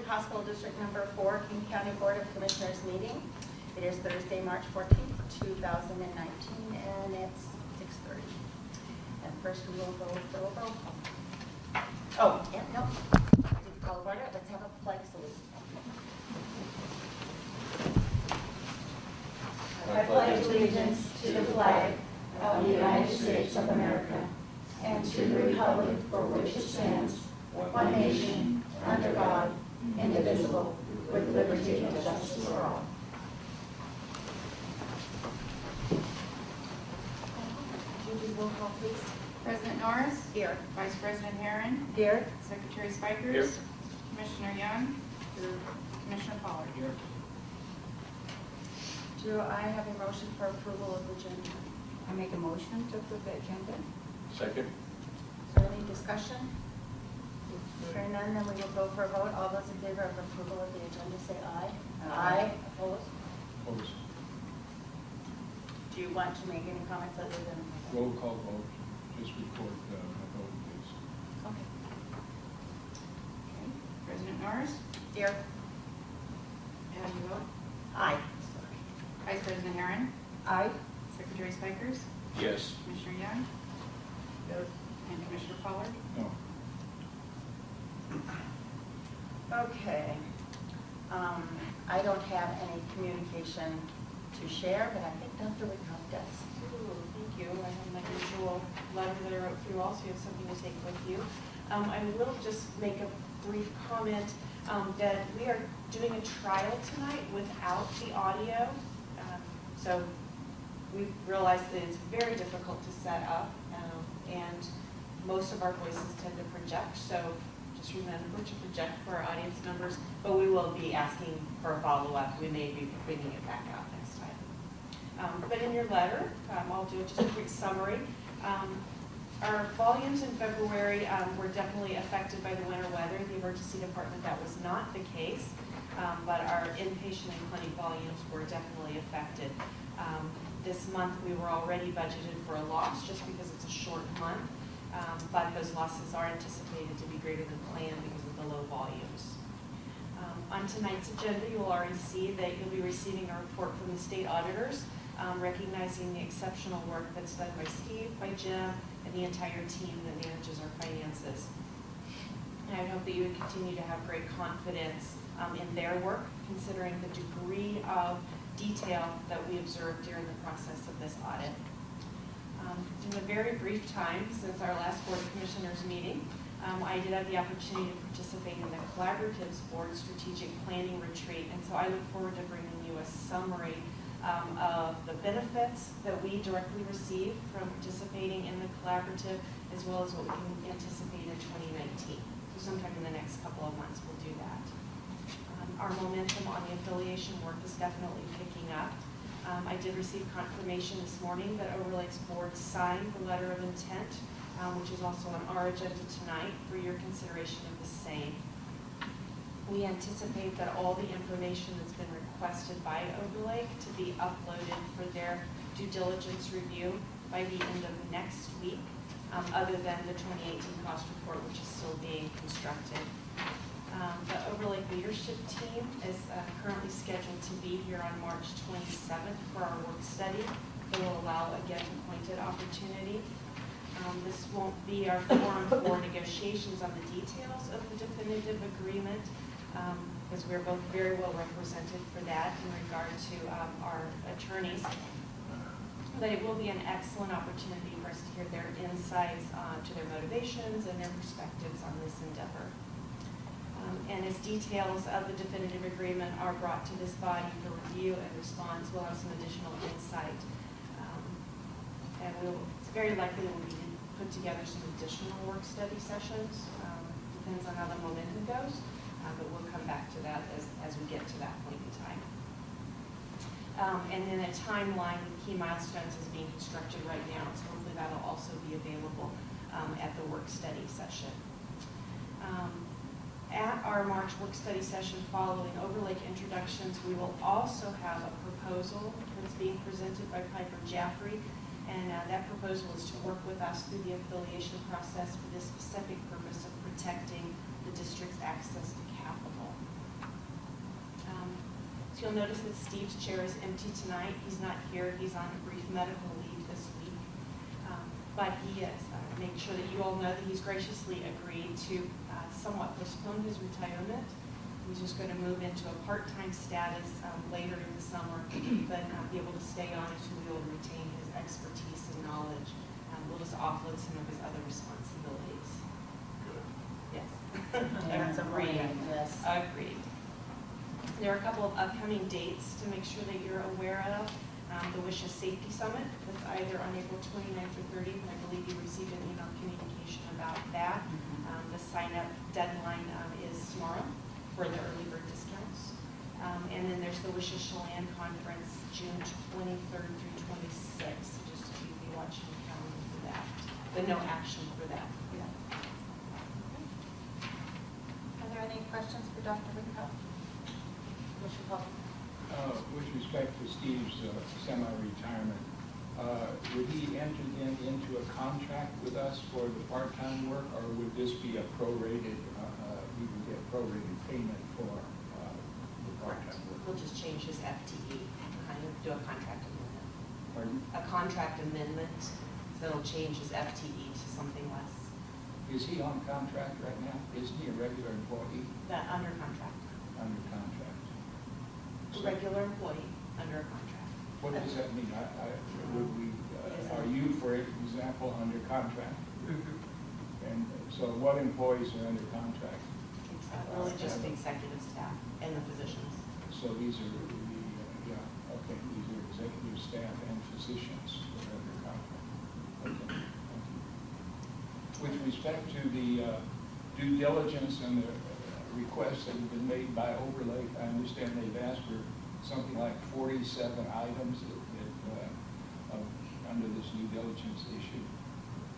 Hospital District Number 4, King County Board of Commissioners meeting. It is Thursday, March 14th, 2019, and it's 6:30. And first we will go for a roll call. Oh, yeah, no. Did you call order? Let's have a flag salute. I pledge allegiance to the flag of the United States of America and to the republic for which it stands, one nation, under God, indivisible, with liberty and justice for all. Judy, roll call, please. President Norris. Here. Vice President Herron. Here. Secretary Spikers. Here. Commissioner Young. Commissioner Pollard. Here. Do I have a motion for approval of the agenda? I make a motion to approve the agenda. Second. Is there any discussion? Hearing none, then we will go for a vote. All those in favor of approval of the agenda say aye. Aye. Opposed? Opposed. Do you want to make any comments other than? Roll call vote. Just record the vote, please. Okay. Okay. President Norris. Here. How do you vote? Aye. Vice President Herron. Aye. Secretary Spikers. Yes. Commissioner Young. And Commissioner Pollard. No. Okay. I don't have any communication to share, but I think Dr. Wyckoff does. Thank you. I have my usual letter that I wrote for you all, so you have something to take with you. I will just make a brief comment that we are doing a trial tonight without the audio. So we realized that it's very difficult to set up, and most of our voices tend to project. So just remember to project for our audience members, but we will be asking for a follow-up. We may be bringing it back out next time. But in your letter, I'll do just a quick summary. Our volumes in February were definitely affected by the winter weather. The emergency department, that was not the case, but our inpatient and clinic volumes were definitely affected. This month we were already budgeted for a loss just because it's a short month, but those losses are anticipated to be greater than planned because of the low volumes. On tonight's agenda, you'll already see that you'll be receiving a report from the state auditors, recognizing the exceptional work that's done by Steve, by Jim, and the entire team that manages our finances. And I hope that you would continue to have great confidence in their work, considering the degree of detail that we observed during the process of this audit. In a very brief time since our last Board of Commissioners meeting, I did have the opportunity to participate in the Collaboratives Board Strategic Planning Retreat, and so I look forward to bringing you a summary of the benefits that we directly receive from participating in the collaborative, as well as what we can anticipate in 2019. So sometime in the next couple of months we'll do that. Our momentum on the affiliation work is definitely picking up. I did receive confirmation this morning that Overlake's board signed the letter of intent, which is also on our agenda tonight for your consideration of the same. We anticipate that all the information that's been requested by Overlake to be uploaded for their due diligence review by the end of next week, other than the 2018 cost report, which is still being constructed. The Overlake leadership team is currently scheduled to be here on March 27th for our work study. They will allow a get-appointed opportunity. This won't be our forum for negotiations on the details of the definitive agreement, because we're both very well represented for that in regard to our attorneys. But it will be an excellent opportunity for us to hear their insights to their motivations and their perspectives on this endeavor. And as details of the definitive agreement are brought to this body for review and response, we'll have some additional insight. And it's very likely that we'll be put together some additional work study sessions. Depends on how the momentum goes, but we'll come back to that as we get to that point in time. And then a timeline with key milestones is being constructed right now, so hopefully that'll also be available at the work study session. At our March work study session following Overlake introductions, we will also have a proposal that's being presented by Piper Jaffray, and that proposal is to work with us through the affiliation process for the specific purpose of protecting the district's access to capital. So you'll notice that Steve's chair is empty tonight. He's not here. He's on a brief medical leave this week. But he has made sure that you all know that he's graciously agreed to somewhat postpone his retirement. He's just going to move into a part-time status later in the summer, but be able to stay on as we will retain his expertise and knowledge. We'll just offload some of his other responsibilities. Yes. That's Agreed. yes. Agreed. There are a couple of upcoming dates to make sure that you're aware of. The Wishes Safety Summit, that's either on April 29th or 30th, and I believe you received an email communication about that. The sign-up deadline is tomorrow for the early bird discounts. And then there's the Wishes Chelan Conference, June 23rd through 26th, so just to be watching the calendar for that, but no action for that. Are there any questions for Dr. Rinkoff? Commissioner Paul? With respect to Steve's semi-retirement, would he enter then into a contract with us for the part-time work, or would this be a prorated, he would get prorated payment for the part-time work? We'll just change his FTE, kind of do a contract amendment. Pardon? A contract amendment, so it'll change his FTE to something less, Is he on contract right now? Isn't he a regular employee that under contract. under contract? A regular employee under a contract. What does that mean? Would we, are you, for example, under contract? And so what employees are under contract? Really just the executive staff and the physicians. So these are the, these are executive staff and physicians that are under contract. Okay, thank you. With respect to the due diligence and the requests that have been made by Overlake, I understand they've asked for something like 47 items under this due diligence issue.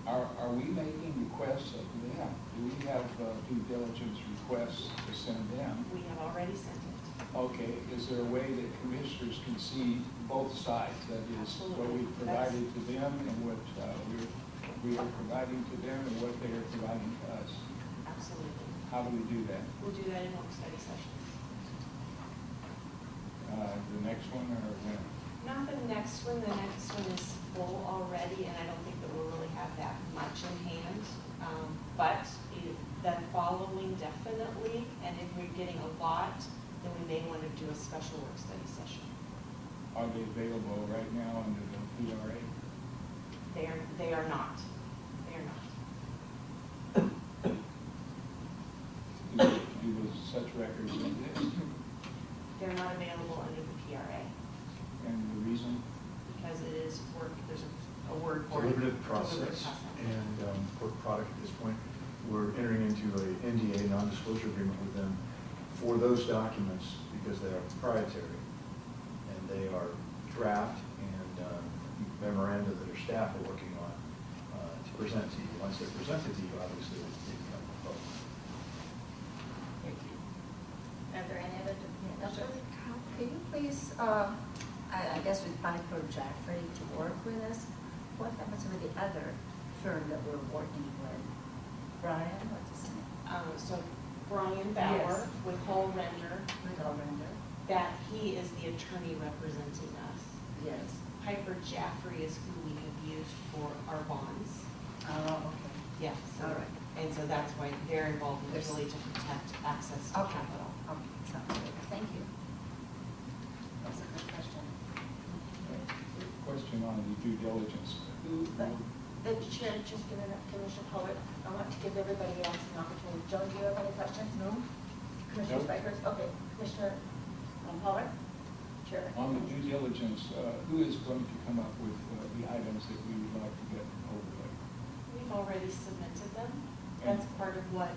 Are we making requests of them? Do we have due diligence requests to send them? We have already sent it. Okay, is there a way that commissioners can see both sides? That is, what we provided to them and what we are providing to them and what they are providing to us? Absolutely. How do we do that? We'll do that in work study sessions. The next one or when? Not the next one. The next one is full already, and I don't think that we'll really have that much in hand. But the following definitely, and if we're getting a lot, then we may want to do a special work study session. Are they available right now under the PRA? They are not. They are not. Do such records exist? They're not available under the PRA And the reason? because it is work, there's a word for it. Deliberative process, and for the product at this point, we're entering into a NDA, non-disclosure agreement with them for those documents because they are proprietary, and they are draft and memoranda that our staff are working on to present to you. Once they're presented to you, obviously, they become public. Thank you. Are there any other? Can you please, I guess with Piper Jaffray to work with us, what happens with the other firm that we're working with? Brian, what's his name? So Brian Bauer Yes. with Whole Render, With Allrender? that he is the attorney representing us. Yes. Piper Jaffray is who we have used for our bonds. Oh, okay. Yes. All right. And so that's why their involvement is Yes. really to protect access to Okay. capital. Okay, sounds good. Thank you. That's a good question. Question on the due diligence. Who But will- the chair just given up Commissioner Pollard. I want to give everybody else an opportunity. Joan, do you have any questions? No. Commissioner No. Spikers? Okay. Commissioner Pollard? Chair. On the due diligence, who is going to come up with the items that we would like to get overlaid? We've already submitted them. That's part of what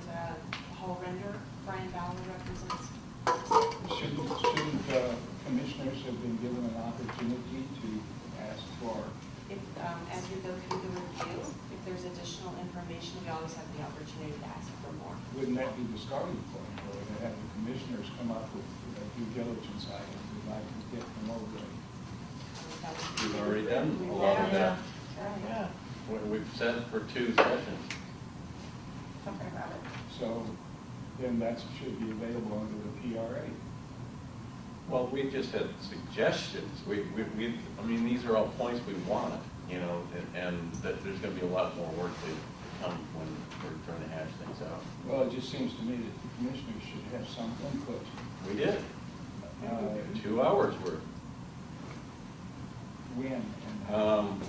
Whole Render, Brian Bauer represents. Shouldn't commissioners have been given an opportunity to ask for? If, as we go through the review, if there's additional information, we always have the opportunity to ask for more. Wouldn't that be the starting point, or to have the commissioners come up with due diligence items we'd like to get from overlay? We've already done a lot of that. We've set for 2 sessions. Something about it. So then that should be available under the PRA. Well, we just had suggestions. I mean, these are all points we wanted, you know, and that there's gonna be a lot more work to come when we're trying to hash things out. Well, it just seems to me that the commissioners should have some input. We did. 2 hours worth. When and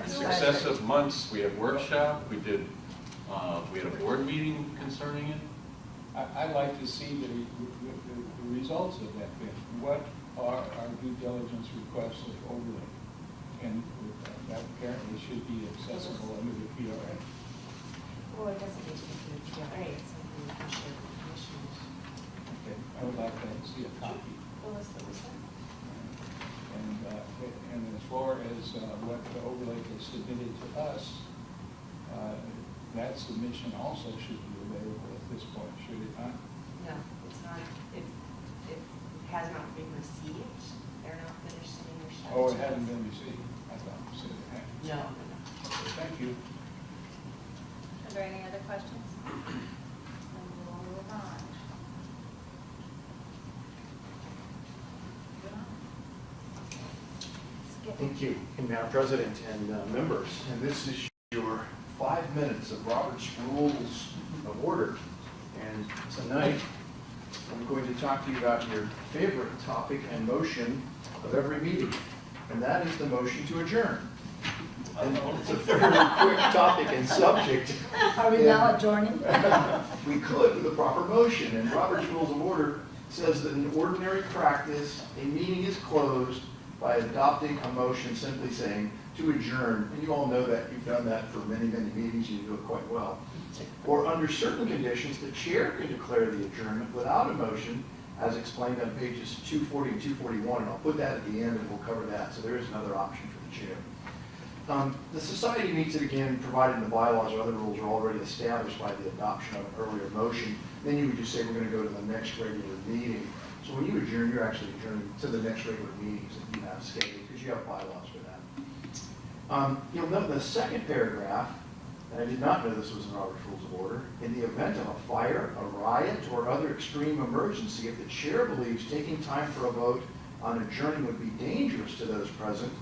Successive months, we had workshop, we had a board meeting concerning it. I'd like to see the results of that bid. What are our due diligence requests of overlay? And that apparently should be accessible under the PRA. Well, it doesn't need to be through the PRA, it's something we can share with commissioners. Okay, I would like to see a copy. Well, that's what we said. And as far as what the overlay is submitted to us, that submission also should be available at this point, should it not? No, it's not, it has not been received, they're not finished sending their stuff. Oh, to it hadn't us. been received? I thought you said it had. No. Okay, thank you. Are there any other questions? And we'll move on. Good on. Skip. Thank you, Madam President and members. And this is your 5 minutes of Robert's Rules of Order. And tonight, I'm going to talk to you about your favorite topic and motion of every meeting, and that is the motion to adjourn. And it's a fairly quick topic and subject. Are we now adjourning? We could with a proper motion, and Robert's Rules of Order says that in ordinary practice, a meeting is closed by adopting a motion simply saying to adjourn, and you all know that, you've done that for many, many meetings, you do it quite well. Or under certain conditions, the chair can declare the adjournment without a motion, as explained on pages 240 and 241, and I'll put that at the end and we'll cover that, so there is another option for the chair. The society meets it again, provided the bylaws or other rules are already established by the adoption of an earlier motion. Then you would just say, we're going to go to the next regular meeting. So when you adjourn, you're actually adjourning to the next regular meetings that you have scheduled, because you have bylaws for that. You'll note in the second paragraph, and I did not know this was in Robert's Rules of Order, in the event of a fire, a riot, or other extreme emergency, if the chair believes taking time for a vote on adjourning would be dangerous to those present,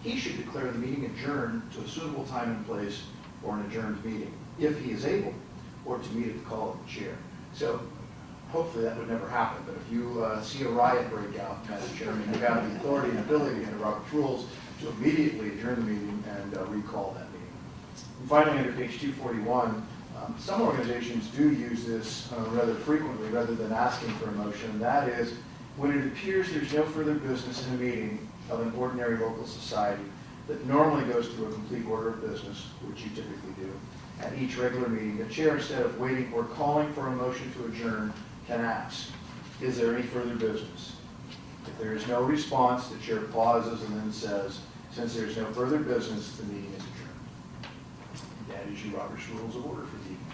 he should declare the meeting adjourned to a suitable time and place for an adjourned meeting, if he is able, or to meet at the call of the chair. So hopefully that would never happen, but if you see a riot break out, Madam Chairman, you have the authority and ability under Robert's Rules to immediately adjourn the meeting and recall that meeting. And finally, under page 241, some organizations do use this rather frequently rather than asking for a motion, and that is when it appears there's no further business in a meeting of an ordinary local society that normally goes through a complete order of business, which you typically do, at each regular meeting, the chair, instead of waiting or calling for a motion to adjourn, can ask, is there any further business? If there is no response, the chair pauses and then says, since there's no further business, the meeting is adjourned. That is your Robert's Rules of Order for the evening.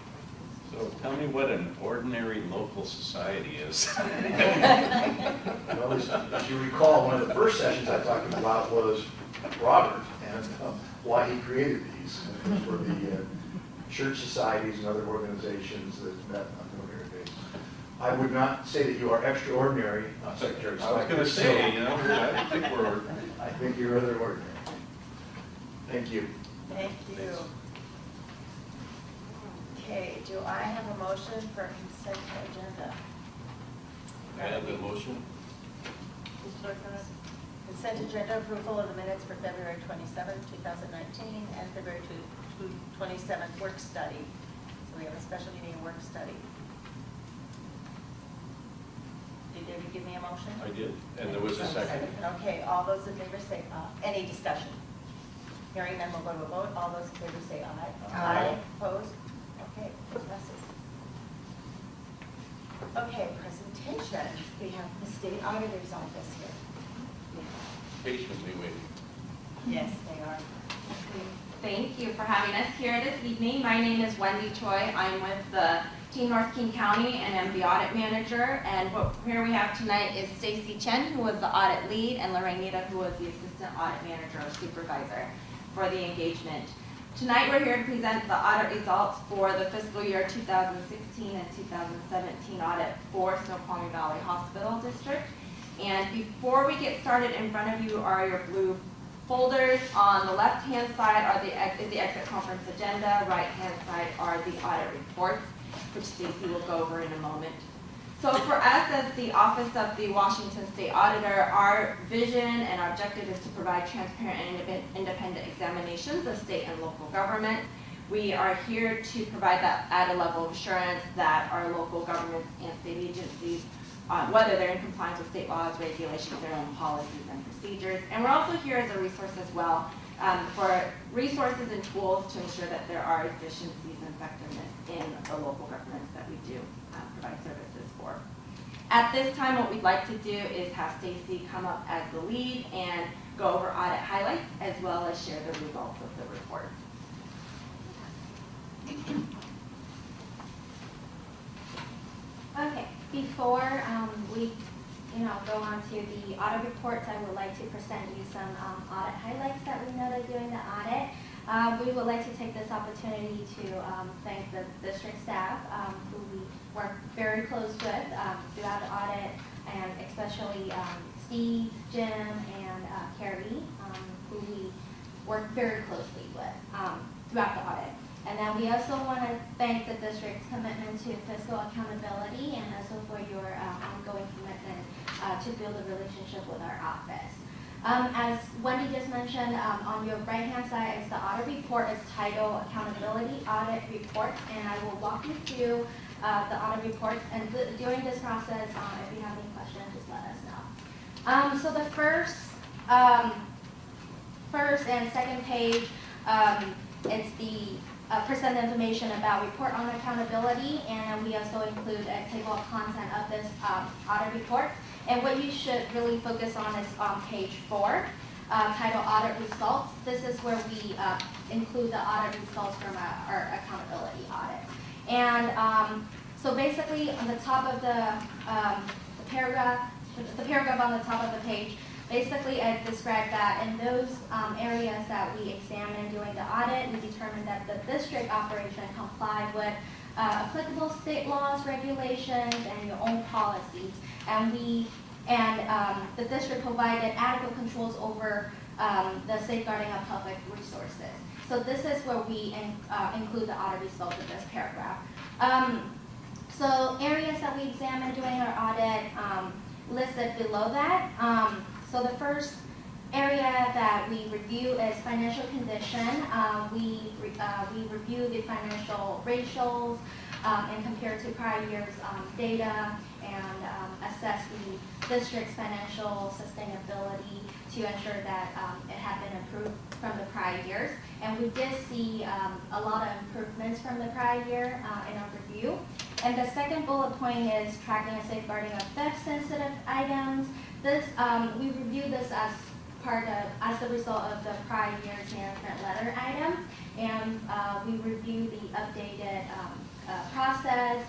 So tell me what an ordinary local society is. Well, as you recall, one of the first sessions I talked about was Robert and why he created these for the church societies and other organizations that met on an ordinary basis. I would not say that you are extraordinary, Secretary. I was going to say, you know, I think we're. I think you're rather ordinary. Thank you. Thank you. Okay, do I have a motion for consent agenda? I have the motion. Consent agenda approval of the minutes for February 27th, 2019, and February 27th work study. So we have a special meeting work study. Did David give me a motion? I did, and there was a second. Okay, all those in favor say, any discussion? Hearing none, we'll go to a vote. All those in favor say aye. Aye. Opposed? Okay, passes. Okay, presentations. We have the state auditor's office here. Patiently waiting. Yes, they are. Thank you for having us here this evening. My name is Wendy Choi. I'm with the Team North King County and I'm the audit manager. And here we have tonight is Stacy Chen, who was the audit lead, and Lorraine Nita, who was the assistant audit manager or supervisor for the engagement. Tonight, we're here to present the audit results for the fiscal year 2016 and 2017 audit for Snoqualmie Valley Hospital District. And before we get started, in front of you are your blue folders. On the left-hand side is the exit conference agenda. Right-hand side are the audit reports, which Stacy will go over in a moment. So for us as the Office of the Washington State Auditor, our vision and our objective is to provide transparent and independent examinations of state and local government. We are here to provide that added level of assurance that our local governments and state agencies, whether they're in compliance with state laws, regulations, their own policies and procedures. And we're also here as a resource as well for resources and tools to ensure that there are efficiencies and effectiveness in the local governments that we do provide services for. At this time, what we'd like to do is have Stacy come up as the lead and go over audit highlights as well as share the results of the report. Okay, before we go on to the audit reports, I would like to present you some audit highlights that we noted during the audit. We would like to take this opportunity to thank the district staff who we work very close with throughout the audit, and especially Steve, Jim, and Carrie, who we work very closely with throughout the audit. And then we also want to thank the district's commitment to fiscal accountability and also for your ongoing commitment to build a relationship with our office. As Wendy just mentioned, on your right-hand side is the audit report. It's titled Accountability Audit Reports, and I will walk you through the audit reports. And during this process, if you have any questions, just let us know. So the first and second page, it's the present information about report on accountability, and we also include a table of content of this audit report. And what you should really focus on is on page 4, titled Audit Results. This is where we include the audit results from our accountability audit. And so basically on the top of the paragraph on the top of the page, basically I described that in those areas that we examined during the audit, we determined that the district operation complied with applicable state laws, regulations, and your own policies. And the district provided adequate controls over the safeguarding of public resources. So this is where we include the audit results of this paragraph. So areas that we examined during our audit listed below that. So the first area that we review is financial condition. We review the financial ratios and compare to prior year's data and assess the district's financial sustainability to ensure that it had been improved from the prior years. And we did see a lot of improvements from the prior year in our review. And the second bullet point is tracking and safeguarding of theft-sensitive items. This we reviewed this as the result of the prior year's management letter items, and we reviewed the updated process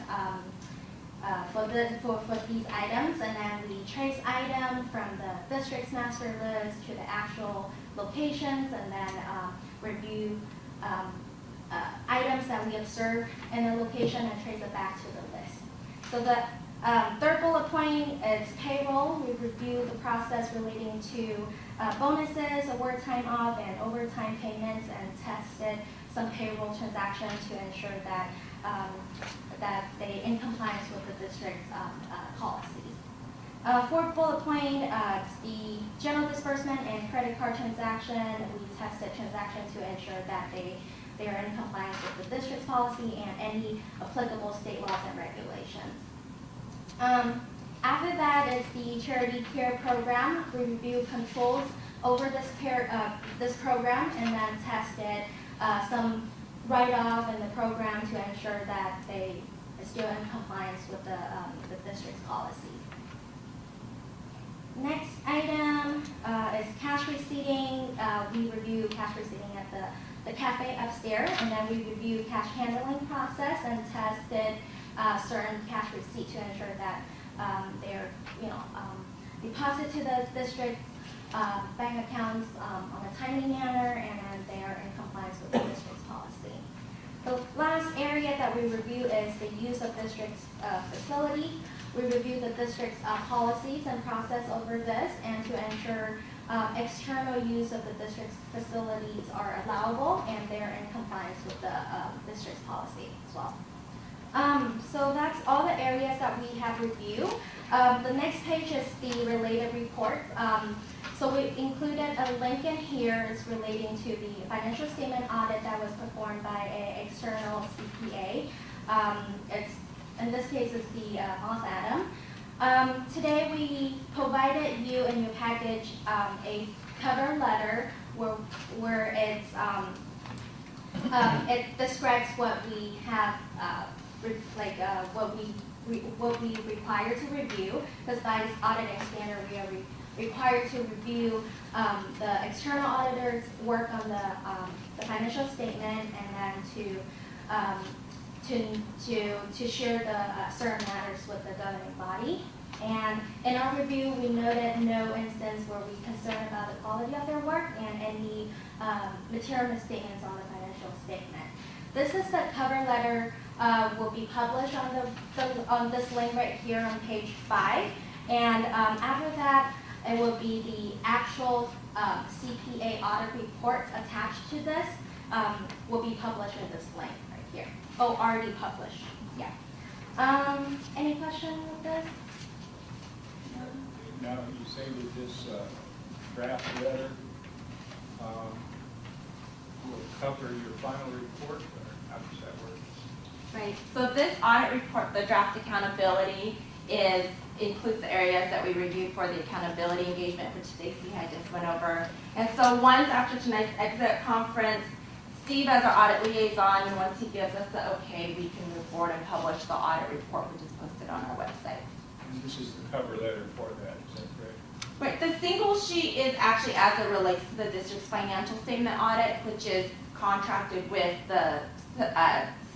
for these items, and then we trace items from the district's master list to the actual locations, and then review items that we observe in the location and trace it back to the list. So the third bullet point is payroll. We review the process relating to bonuses, award time off, and overtime payments, and tested some payroll transactions to ensure that that they in compliance with the district's policies. Fourth bullet point is the general disbursement and credit card transaction. We tested transactions to ensure that they are in compliance with the district's policy and any applicable state laws and regulations. After that is the charity care program. We review controls over this program and then tested some write-off in the program to ensure that they are still in compliance with the district's policies. Next item is cash receipting. We review cash receipting at the cafe upstairs, and then we review cash handling process and tested certain cash receipts to ensure that they're deposited to the district's bank accounts on a timely manner, and they are in compliance with the district's that we review is the use of district's facilities. We review the district's policies and process over this, and to ensure external use of the district's facilities are allowable and they're in compliance with the district's policy as well. So that's all the areas that we have reviewed. The next page is the related reports. So we included a link in here. It's relating to the financial statement audit that was performed by an external CPA. In this case, it's the Moss Adam. Today we provided you in your package a cover letter where it describes what we have, what we require to review, because by this auditing standard we are required to review the external auditor's work on the financial statement, and then to share the certain matters with the governing body. And in our review, we noted no instance where we concerned about the quality of their work and any material misstatements on the financial statement. This is the cover letter, will be published on this link right here on page 5. And after that, it will be the actual CPA audit reports attached to this, will be published in this link right here. Oh, already published, yeah. Any question with this? Now, you say that this draft letter will cover your final report, or how does that work? Right, so this audit report, the draft accountability, includes the areas that we reviewed for the accountability engagement, which Stacy had just went over. And so once after tonight's exit conference, Steve, as our audit liaison, and once he gives us the okay, we can move forward and publish the audit report, which is posted on our website. And this is the cover letter for that, is that correct? Right, the single sheet is actually as it relates to the district's financial statement audit, which is contracted with the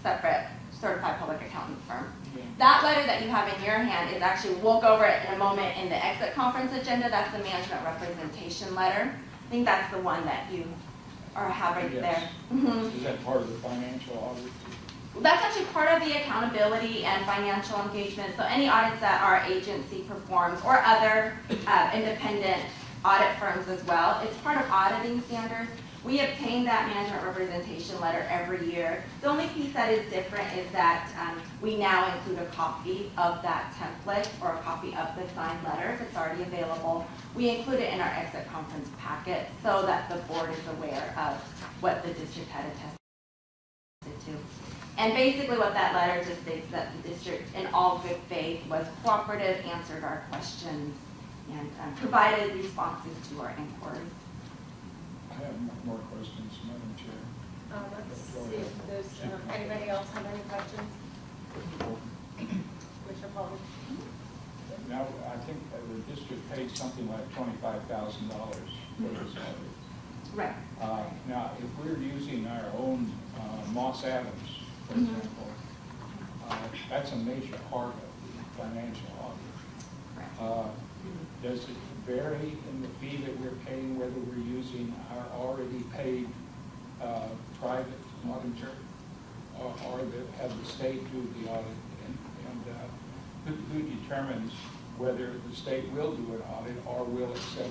separate certified public accountant firm. Yeah. That letter that you have in your hand is actually, we'll go over it in a moment in the exit conference agenda. That's the management representation letter. I think that's the one that you have right Yes. there. Mm-hmm. Is that part of the financial audit? That's actually part of the accountability and financial engagement. So any audits that our agency performs, or other independent audit firms as well, it's part of auditing standards. We obtain that management representation letter every year. The only piece that is different is that we now include a copy of that template, or a copy of the signed letter if it's already available. We include it in our exit conference packet so that the board is aware of what the district had attested to. And basically what that letter just states that the district, in all good faith, was cooperative, answered our questions, and provided responses to our inquiries. I have more questions, Madam Chair. Let's see if there's, anybody else have any questions? Commissioner Paul? Now, I think the district paid something like $25,000 for this audit. Right. Now, if we're using our own Moss Adams, for example, that's a major part of the financial audit. Does it vary in the fee that we're paying whether we're using our already paid private auditor, or have the state do the audit? And who determines whether the state will do an audit or will accept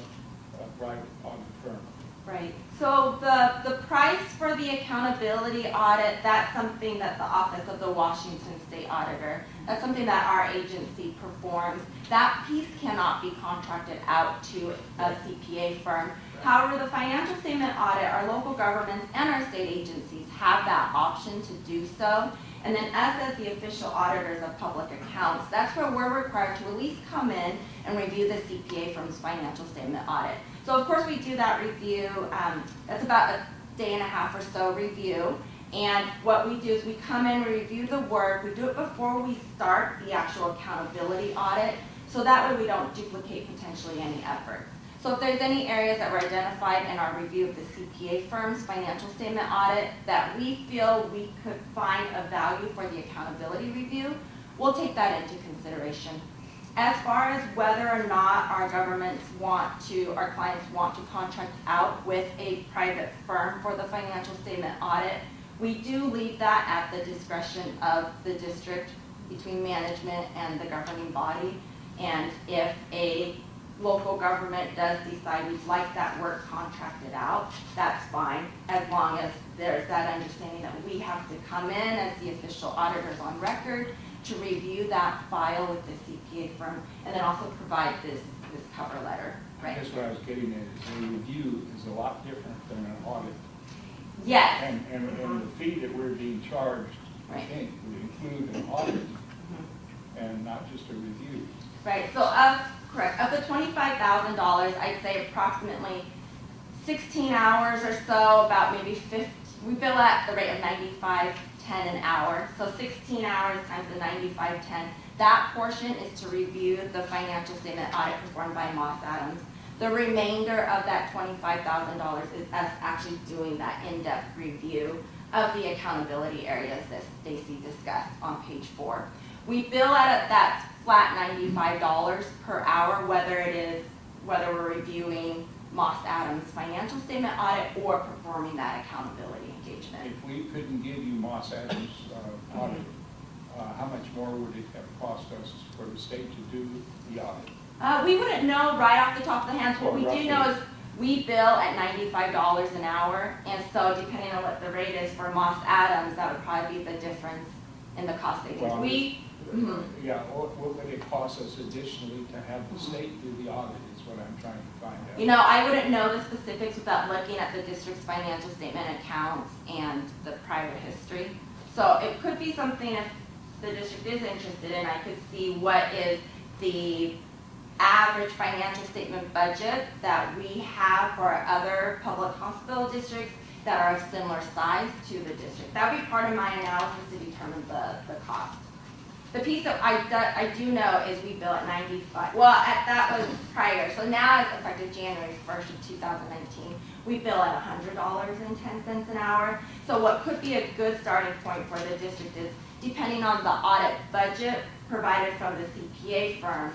a private audit firm? Right. So the price for the accountability audit, that's something that the Office of the Washington State Auditor, that's something that our agency performs. That piece cannot be contracted out to a CPA firm. However, the financial statement audit, our local governments and our state agencies have that option to do so. And then us as the official auditors of public accounts, that's where we're required to at least come in and review the CPA firm's financial statement audit. So of course we do that review, that's about a day and a half or so review. And what we do is we come in, we review the work, we do it before we start the actual accountability audit, so that way we don't duplicate potentially any efforts. So if there's any areas that were identified in our review of the CPA firm's financial statement audit that we feel we could find a value for the accountability review, we'll take that into consideration. As far as whether or not our governments want to, our clients want to contract out with a private firm for the financial statement audit, We do leave that at the discretion of the district between management and the governing body. And if a local government does decide we'd like that work contracted out, that's fine, as long as there's that understanding that we have to come in as the official auditors on record to review that file with the CPA firm, and then also provide this cover letter, right? That's what I was getting at, is a review is a lot different than an audit. Yes. And the fee that we're being charged, I Right. think, would include an audit and not just a review. Right, so correct, of the $25,000, I'd say approximately 16 hours or so, about maybe 50, we bill at the rate of $95.10 an hour. So 16 hours times the $95.10, that portion is to review the financial statement audit performed by Moss Adams. The remainder of that $25,000 is us actually doing that in-depth review of the accountability areas that Stacy discussed on page 4. We bill at that flat $95 per hour, whether we're reviewing Moss Adams' financial statement audit or performing that accountability engagement. If we couldn't give you Moss Adams' audit, how much more would it have cost us for the state to do the audit? We wouldn't know right off the top of the hand. What we Well, do know is we bill at $95 an hour, and so depending on what the rate is for Moss Adams, that would probably be the difference in the cost savings. Well, Mhm. Yeah, what would it cost us additionally to have the state do the audit is what I'm trying to find out. You know, I wouldn't know the specifics without looking at the district's financial statement accounts and the prior history. So it could be something, if the district is interested in, I could see what is the average financial statement budget that we have for other public hospital districts that are of similar size to the district. That would be part of my analysis to determine the cost. The piece that I do know is we bill at 95, well, that was prior, so now it's effective January 1st of 2019, we bill at $100.10 an hour. So what could be a good starting point for the district is, depending on the audit budget provided from the CPA firm,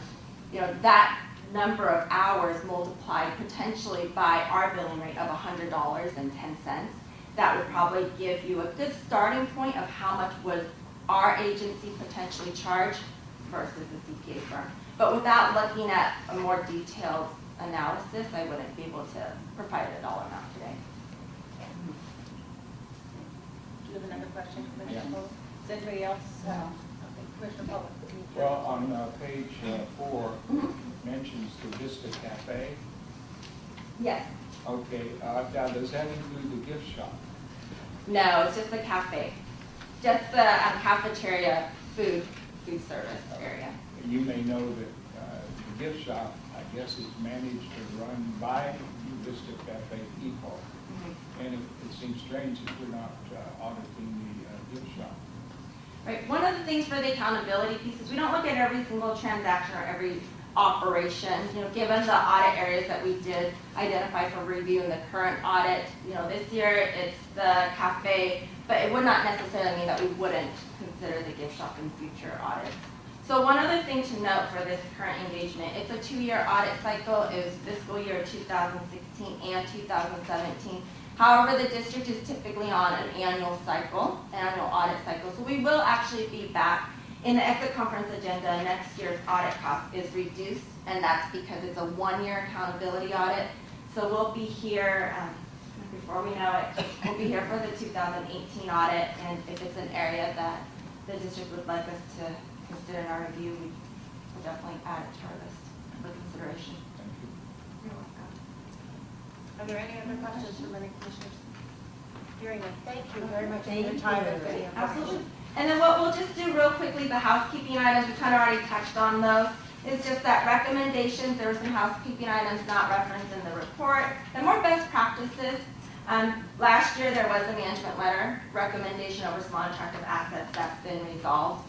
you know, that number of hours multiplied potentially by our billing rate of $100.10, that would probably give you a good starting point of how much would our agency potentially charge versus the CPA firm. But without looking at a more detailed analysis, I wouldn't be able to provide a dollar amount today. Do you have another question, Commissioner Yeah. Poe? Does anybody else? Okay, Commissioner Poe. Well, on page 4, mentions the Vista Cafe. Yes. Okay, now does that include the gift shop? No, it's just the cafe. Just the cafeteria food service area. You may know that the gift shop, I guess, is managed or run by Vista Cafe people. And it seems strange that we're not auditing the gift shop. Right, one of the things for the accountability piece is we don't look at every single transaction or every operation. You know, given the audit areas that we did identify for review in the current audit, you know, this year it's the cafe, but it would not necessarily mean that we wouldn't consider the gift shop in future audits. So one other thing to note for this current engagement, it's a 2-year audit cycle. It was fiscal year 2016 and 2017. However, the district is typically on an annual audit cycle. So we will actually be back in the exit conference agenda. Next year's audit cost is reduced, and that's because it's a 1-year accountability audit. So we'll be here, before we know it, we'll be here for the 2018 audit, and if it's an area that the district would like us to consider in our review, we will definitely add it to our list for consideration. Thank you. You're welcome. Are there any other questions from any commissioners? Hearing none, thank you very much for Thank your time you. and for the Absolutely. information. And then what we'll just do real quickly, the housekeeping items, we kind of already touched on those. It's just that recommendations, there were some housekeeping items not referenced in the report. And more best practices. Last year there was a management letter recommendation over some unattractive assets that's been resolved.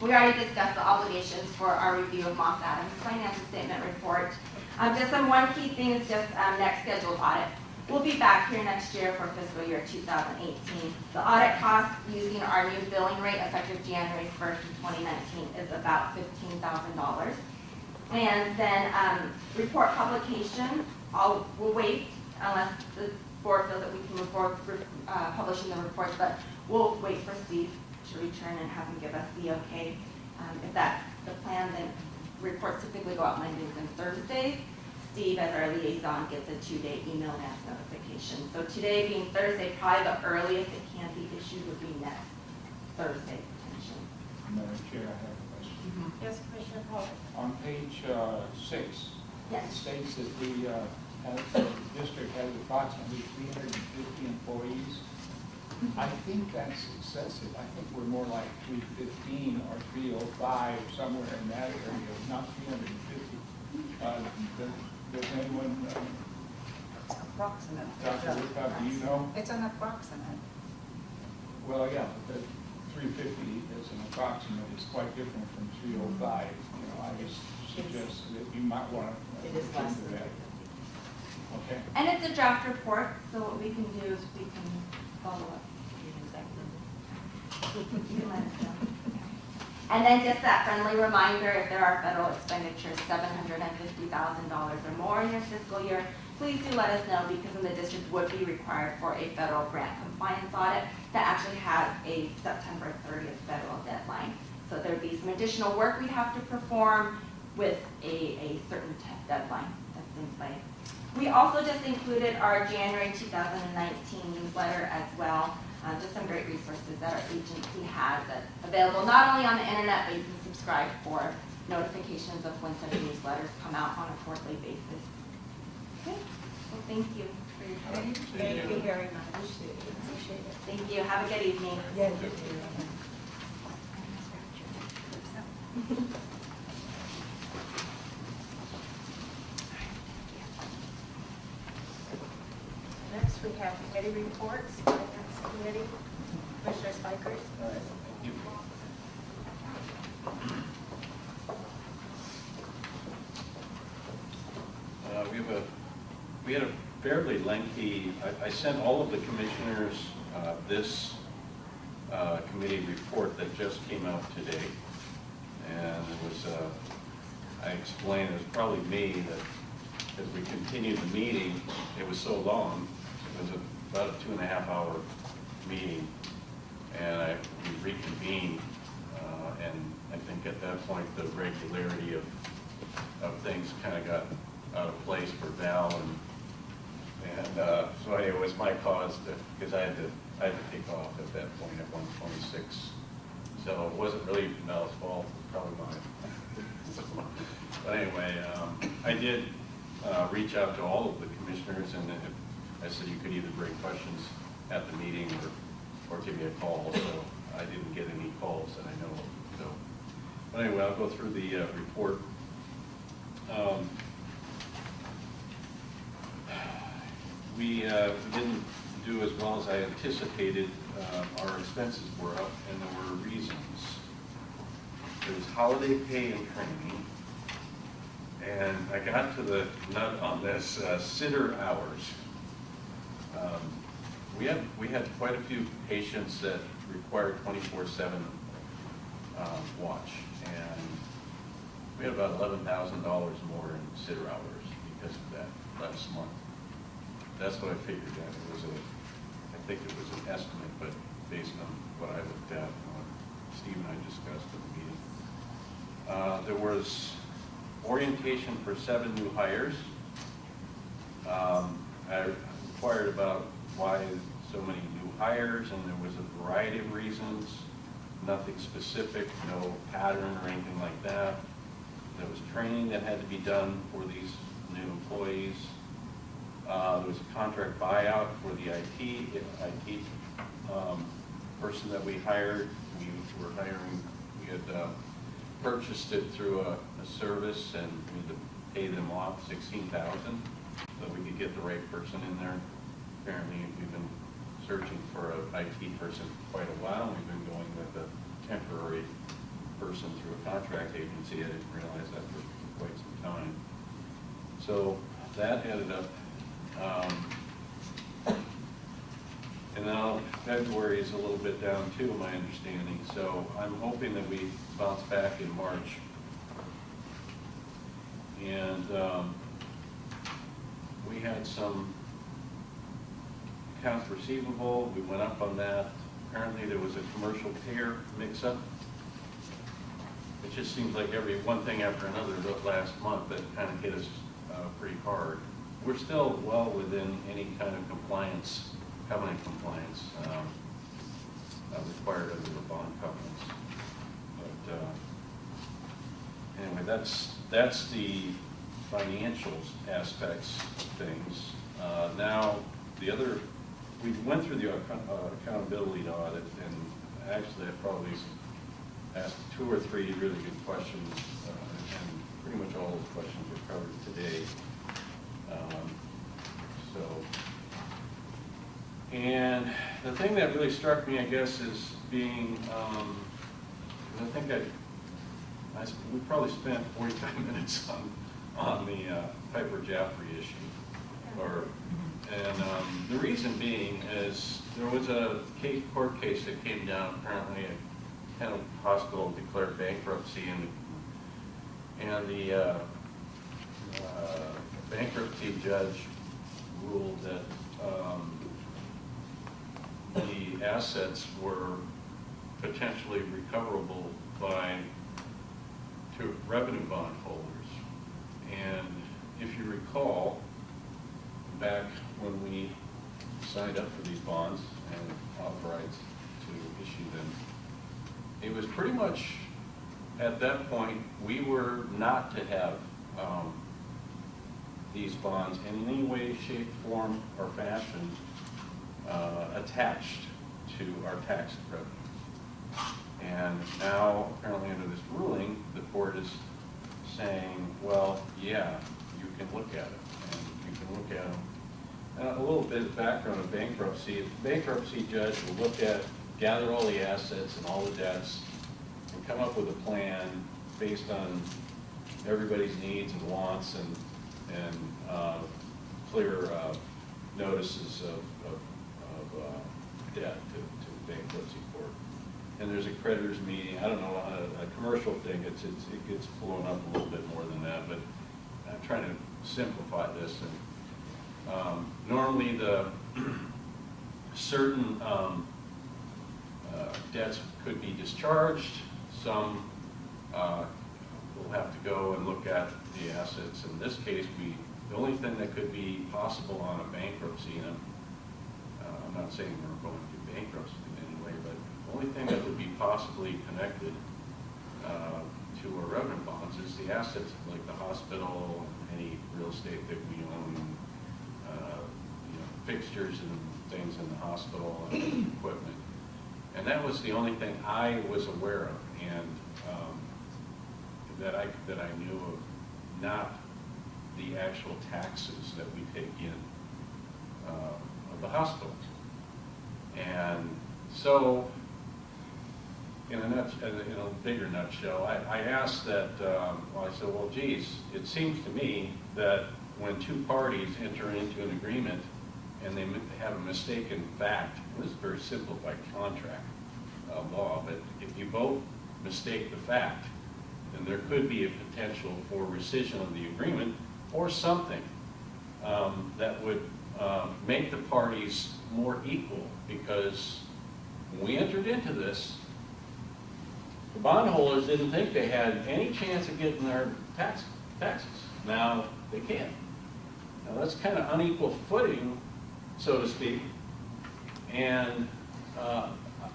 We already discussed the obligations for our review of Moss Adams' financial statement report. Just some one key thing is just next scheduled audit. We'll be back here next year for fiscal year 2018. The audit cost using our new billing rate effective January 1st of 2019 is about $15,000. And then report publication, we'll wait unless the board feels that we can move forward with publishing the reports, but we'll wait for Steve to return and have him give us the okay. If that's the plan, then reports typically go out Mondays and Thursdays. Steve, as our liaison, gets a 2-day email advance notification. So today being Thursday, probably the earliest it can be issued would be next Thursday, potentially. Madam Chair, I have a question. Yes, Commissioner Paul? On page 6, it Yes. states that the district has approximately 350 employees. I think that's excessive. I think we're more like 315 or 305, somewhere in that area, not 350. Does anyone, Approximate. Dr. Woodcock, do you know? It's an approximate. Well, yeah, but 350 is an approximate. It's quite different from 305. You know, I just suggest that you might want to. It is less than that. Okay. And it's a draft report, so what we can do is we can follow up. You can let us know. And then just that friendly reminder, if there are federal expenditures, $750,000 or more in your fiscal year, please do let us know, because then the district would be required for a federal grant compliance audit that actually has a September 30th federal deadline. So there'd be some additional work we'd have to perform with a certain deadline that's in play. We also just included our January 2019 newsletter as well. Just some great resources that our agency has that's available not only on the internet, but you can subscribe for notifications of when such newsletters come out on a quarterly basis. Okay, well, thank you for your time. Thank you very much. Appreciate it. Thank you. Have a good evening. Yes. Next, we have committee reports, Finance Committee, Commissioner Spikers. We had a fairly lengthy, I sent all of the commissioners this committee report that just came out today. And it was, I explained, it was probably me that as we continued the meeting, it was so long, it was about a 2.5-hour meeting. And we reconvened, and I think at that point, the regularity of things kind of got out of place for Val, and so anyway, it was my cause because I had to take off at that point at 1:26. So it wasn't really Val's fault, probably mine. So, but anyway, I did reach out to all of the commissioners, and I said you could either bring questions at the meeting or give me a call. So I didn't get any calls that I know of. So, but anyway, I'll go through the report. We didn't do as well as I anticipated. Our expenses were up, and there were reasons. There was holiday pay and training, and I got to the nut on this, sitter hours. We had quite a few patients that required 24/7 watch, and we had about $11,000 more in sitter hours because of that last month. That's what I figured that it was I think it was an estimate, but based on what I looked at and what Steve and I discussed at the meeting. There was orientation for 7 new hires. I inquired about why so many new hires, and there was a variety of reasons, nothing specific, no pattern or anything like that. There was training that had to be done for these new employees. There was a contract buyout for the IT person that we hired. We were hiring, we had purchased it through a service, and we had to pay them off $16,000 so we could get the right person in there. Apparently, we've been searching for an IT person for quite a while. We've been going with a temporary person through a contract agency. I didn't realize that for quite some time. So that ended up, and now February is a little bit down too, my understanding. So I'm hoping that we bounce back in March. And we had some accounts receivable, we went up on that. Apparently there was a commercial payer mix-up. It just seems like every one thing after another last month that kind of hit us pretty hard. We're still well within any kind of compliance, covenant compliance required under the bond covenants. But anyway, that's the financials aspects of things. Now, the other, we went through the accountability audit, and actually I probably asked 2 or 3 really good questions, and pretty much all those questions were covered today. And the thing that really struck me, I guess, is being, I think we probably spent 45 minutes on the Piper Jaffray issue. And the reason being is there was a court case that came down. Apparently, a kind of hospital declared bankruptcy, and the bankruptcy judge ruled that the assets were potentially recoverable to revenue bond holders. And if you recall, back when we signed up for these bonds and authorized to issue them, it was pretty much at that point we were not to have these bonds in any way, shape, form, or fashion attached to our tax revenue. And now, apparently under this ruling, the court is saying, well, yeah, you can look at it, and you can look at them. A little bit of background of bankruptcy. The bankruptcy judge will gather all the assets and all the debts, and come up with a plan based on everybody's needs and wants and clear notices of debt to bankruptcy court. And there's a creditors meeting. I don't know, a commercial thing. It gets blown up a little bit more than that, but I'm trying to simplify this. And normally the certain debts could be discharged. Some will have to go and look at the assets. In this case, the only thing that could be possible on a bankruptcy, and I'm not saying we're going to bankruptcy in any way, but the only thing that would be possibly connected to our revenue bonds is the assets, like the hospital, any real estate that we own, fixtures and things in the hospital and equipment. And that was the only thing I was aware of, and that I knew of, not the actual taxes that we take in of the hospital. And so, in a bigger nutshell, I asked that, I said, well, geez, it seems to me that when two parties enter into an agreement and they have a mistaken fact, this is very simplified contract law, but if you both mistake the fact, then there could be a potential for rescission of the agreement or something that would make the parties more equal, because when we entered into this, the bondholders didn't think they had any chance of getting their taxes. Now they can. Now that's kind of unequal footing, so to speak. And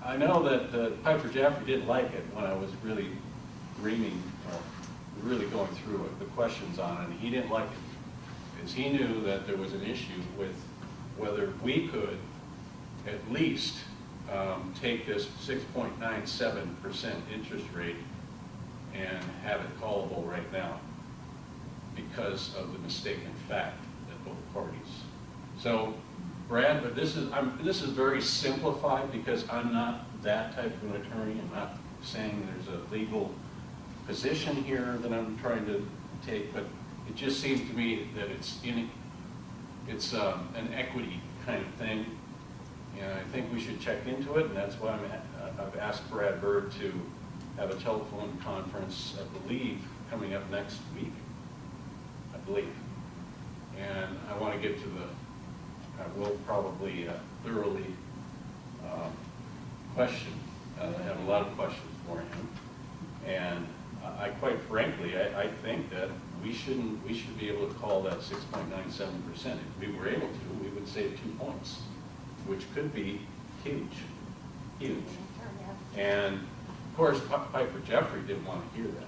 I know that Piper Jaffray didn't like it when I was really really going through it, the questions on it. And he didn't like it because he knew that there was an issue with whether we could at least take this 6.97% interest rate and have it callable right now because of the mistaken fact at both parties. So, Brad, but this is very simplified because I'm not that type of an attorney. I'm not saying there's a legal position here that I'm trying to take, but it just seems to me that it's an equity kind of thing, and I think we should check into it, and that's why I've asked Brad Bird to have a telephone conference, I believe, coming up next week, I believe. And I want to get to I will probably thoroughly question, have a lot of questions for him. And I quite frankly, I think that we should be able to call that 6.97%. If we were able to, we would save 2 points, which could be huge, huge. And of course, Piper Jeffrey didn't want to hear that.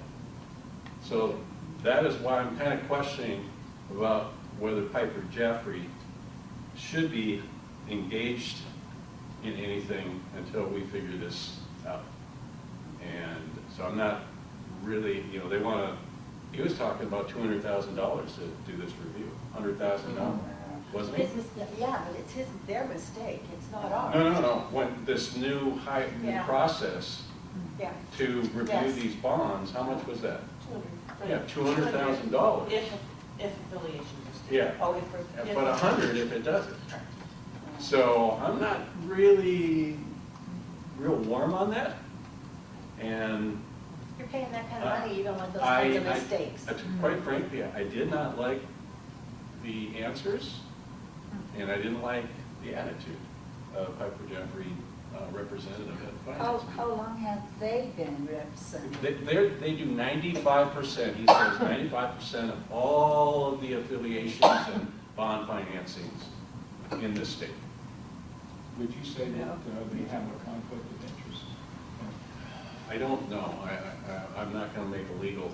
So that is why I'm kind of questioning about whether Piper Jeffrey should be engaged in anything until we figure this out. And so I'm not really, you know, they want to, he was talking about $200,000 to do this review, $100,000, wasn't he? Yeah, but it's their mistake, it's not ours. No. When this new Yeah. process Yeah. to review Yes. these bonds, how much was that? 200. Yeah, $200,000. If affiliation was. Yeah. Oh, if we're. But 100 if it doesn't. So I'm not really real warm on that. And You're paying that kind of money even with those I- kinds of I- mistakes. Quite frankly, I did not like the answers, and I didn't like the attitude of Piper Jeffrey representative at finance. How long have they been represented? They do 95%, he says 95% of all of the affiliations and bond financings in this state. Would you say that they have a conflict of interest? I don't know, I'm not gonna make a legal,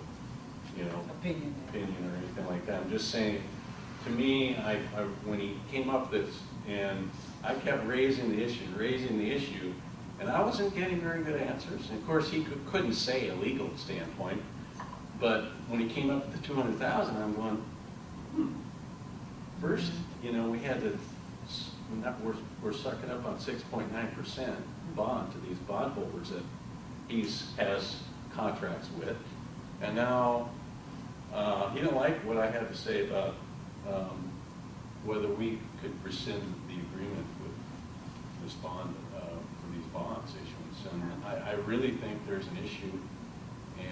you know, Opinion. opinion or anything like that. I'm just saying, to me, when he came up with this, and I kept raising the issue, and I wasn't getting very good answers. And of course, he couldn't say a legal standpoint, but when he came up with the 200,000, I'm going, First, you know, we had to, we're sucking up on 6.9% bond to these bondholders that has contracts with. And now, he didn't like what I had to say about whether we could rescind the agreement with this bond, for these bonds issuance. And I really think there's an issue,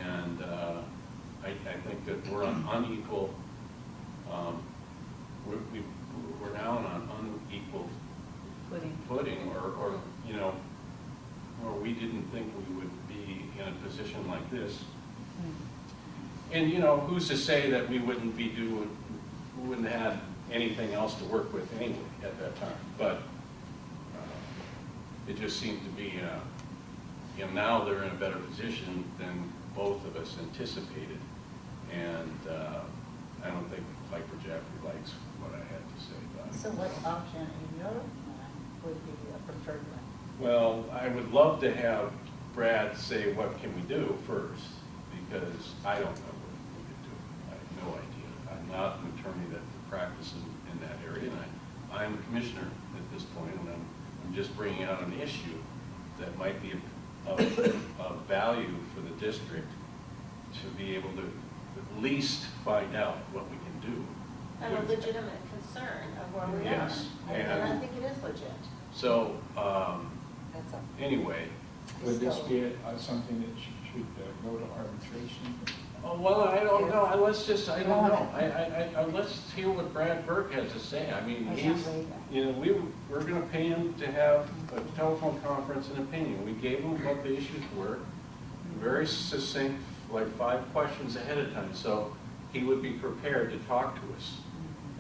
and I think that we're on unequal, we're now on unequal footing, or you know, or we didn't think we would be in a position like this. And you know, who's to say that we wouldn't have anything else to work with anyway at that time? But it just seemed to be, you know, now they're in a better position than both of us anticipated, and I don't think Piper Jeffrey likes what I had to say about it. So what option in your mind would be a preferred one? Well, I would love to have Brad say, what can we do first? Because I don't know what we could do. I have no idea. I'm not an attorney that practices in that area, and I'm a commissioner at this point, and I'm just bringing out an issue that might be of value for the district to be able to at least find out what we can do. And a legitimate concern of where we are. Yes, And I and- think it is legit. So, That's all. anyway, Would this be something that should go to arbitration? oh, well, I don't know, I don't know. Let's hear what Brad Burke has to say. I mean, you know, we're gonna pay him to have a telephone conference and opinion. We gave him what the issues were, very succinct, like 5 questions ahead of time, so he would be prepared to talk to us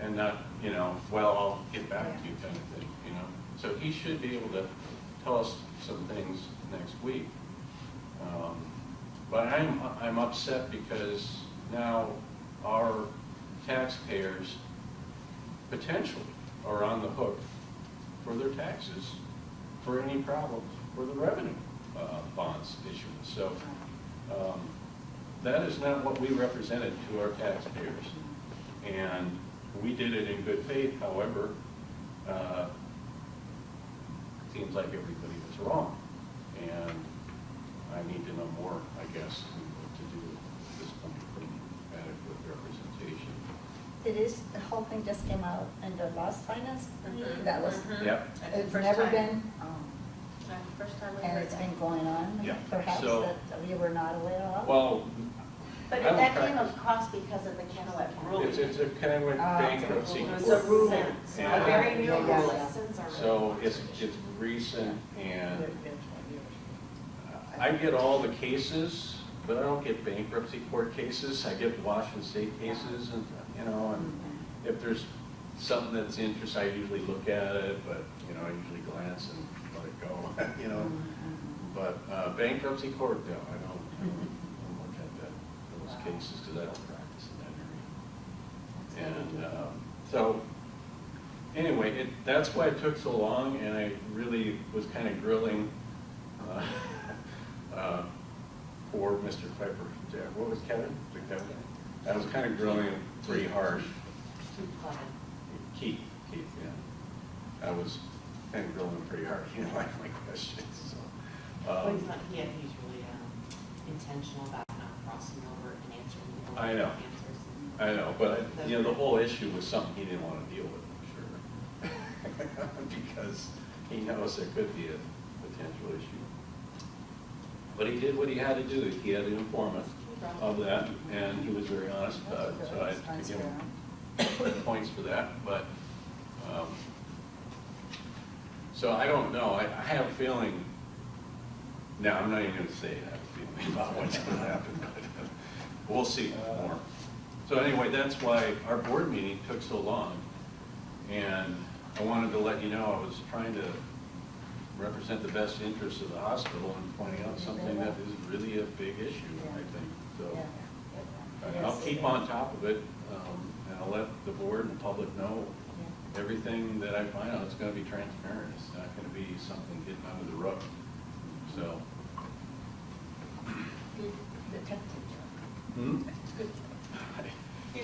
and not, you know, well, I'll get back to you kind of thing, you know? So he should be able to tell us some things next week. But I'm upset because now our taxpayers potentially are on the hook for their taxes for any problems for the revenue bonds issuance. So that is not what we represented to our taxpayers. And we did it in good faith, however, it seems like everybody was wrong. And I need to know more, I guess, to do at this point for adequate representation. The whole thing just came out in the last finance meeting? That was, Yep. That's the it's first never time. been, That's the first time we and heard it's that. been going on, Yeah. perhaps, So- that we were not aware of? Well, But I don't that came practice. across because of the Kennewick ruling. It's a Kennewick bankruptcy It was court. a ruling, a And very new Yeah, yeah, ruling. yeah. Since our- So it's recent, and I get all the cases, but I don't get bankruptcy court cases. I get Washington State cases, and, you know, and if there's something that's interesting, I usually look at it, but, you know, I usually glance and let it go, you know. But bankruptcy court, no, I don't look at those cases, because I don't practice in that area. And so, anyway, that's why it took so long, and I really was kind of grilling for Mr. Piper. What was Kevin? Was it Kevin? I was kind of grilling him pretty hard. Keith, yeah. I was kind of grilling him pretty hard, you know, like my questions, so. Well, he's not, he's really intentional about not crossing over and answering the I know. answers. I know, but, you know, the whole issue was something he didn't want to deal with, I'm sure. Because he knows there could be a potential issue. But he did what he had to do. He had to inform us of that, and he was very honest about it, so I had to give him points for that. But, so I don't know. I have a feeling, now I'm not even going to say I have a feeling about what's going to happen, but we'll see more. So anyway, that's why our board meeting took so long. And I wanted to let you know I was trying to represent the best interests of the hospital and pointing out something that is really a big issue, I think. So I'll keep on top of it, and I'll let the board and public know everything that I find out. It's going to be transparent. It's not going to be something hidden under the rug. So. Detective job. Hmm? Good.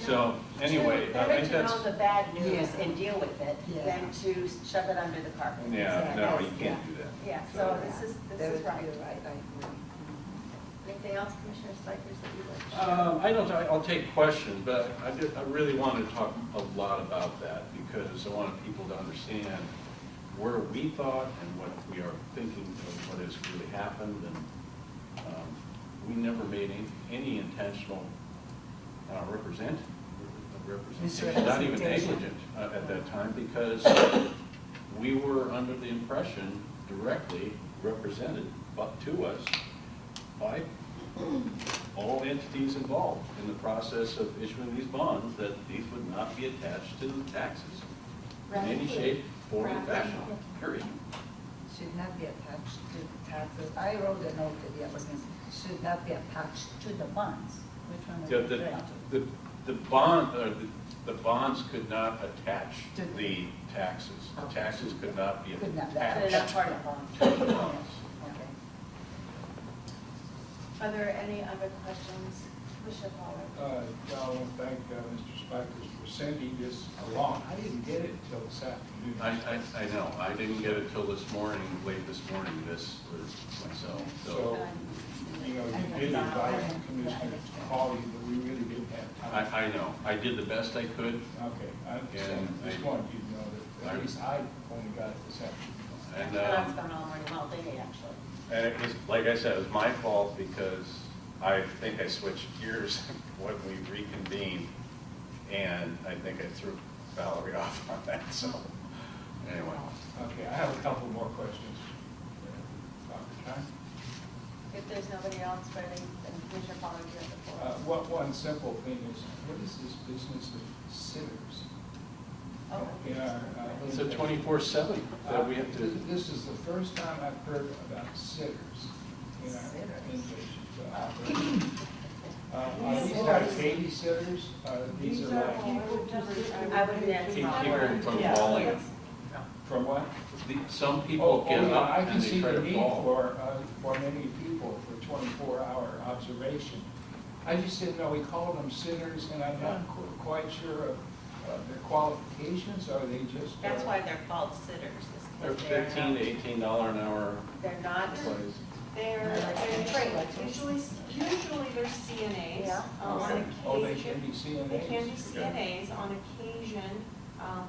So, anyway, I Better think to that's, know the bad news Yeah. and deal with it Yeah. than to shove it under the carpet. yeah, no, you Yeah. can't do that. Yeah, so this is right. You're right, I agree. Anything else, Commissioner Spikers, that you'd like to share? I don't, I'll take questions, but I really want to talk a lot about that because I want people to understand where we thought and what we are thinking of what has really happened. And we never made any intentional representation, not even negligent at that time, because we were under the impression directly represented to us by all entities involved in the process of issuing these bonds, that these would not be attached to the taxes in any shape, form, or fashion, period. Should not be attached to the taxes. I wrote a note that the applicant should not be attached to the bonds. Which one are you referring to? The bonds could not attach To the taxes. The taxes could not be Could not. They're not attached part of bonds. to the bonds. Okay. Are there any other questions? Commissioner Pollard? I want to thank Mr. Spikers for sending this along. I didn't get it until this afternoon. I know, I didn't get it till this morning, late this morning, this was myself, so. So, you know, you did advise Commissioner Hawley that we really didn't have time. I know, I did the best I could, Okay, I understand. And Just I- wanted you to know that at least I only got it this afternoon. and, That's gone all morning, all day, actually. and it was, like I said, it was my fault because I think I switched gears when we reconvened, and I think I threw Valerie off on that, so, anyway. Okay, I have a couple more questions. Dr. Kine? If there's nobody else ready, then Commissioner Pollard, you have the floor. One simple thing is, what is this business of sitters? Oh. In our, It's a 24/7 that we have to. This is the first time I've heard about sitters in our Sitters. inpatient operation. Are these like babysitters? These are like, I would dance. Keep hearing from falling. from what? Some people get yeah, I up can and they see try the to need fall. for many people for 24-hour observation. I just didn't know, we called them sitters, and I'm not quite sure of their qualifications. Are they just? That's why they're called sitters. is They're because $15 to $18 an hour. They're not, employees. They're usually they're CNAs. Yeah. On Oh, they can occasion, be CNAs? they can be CNAs. On occasion,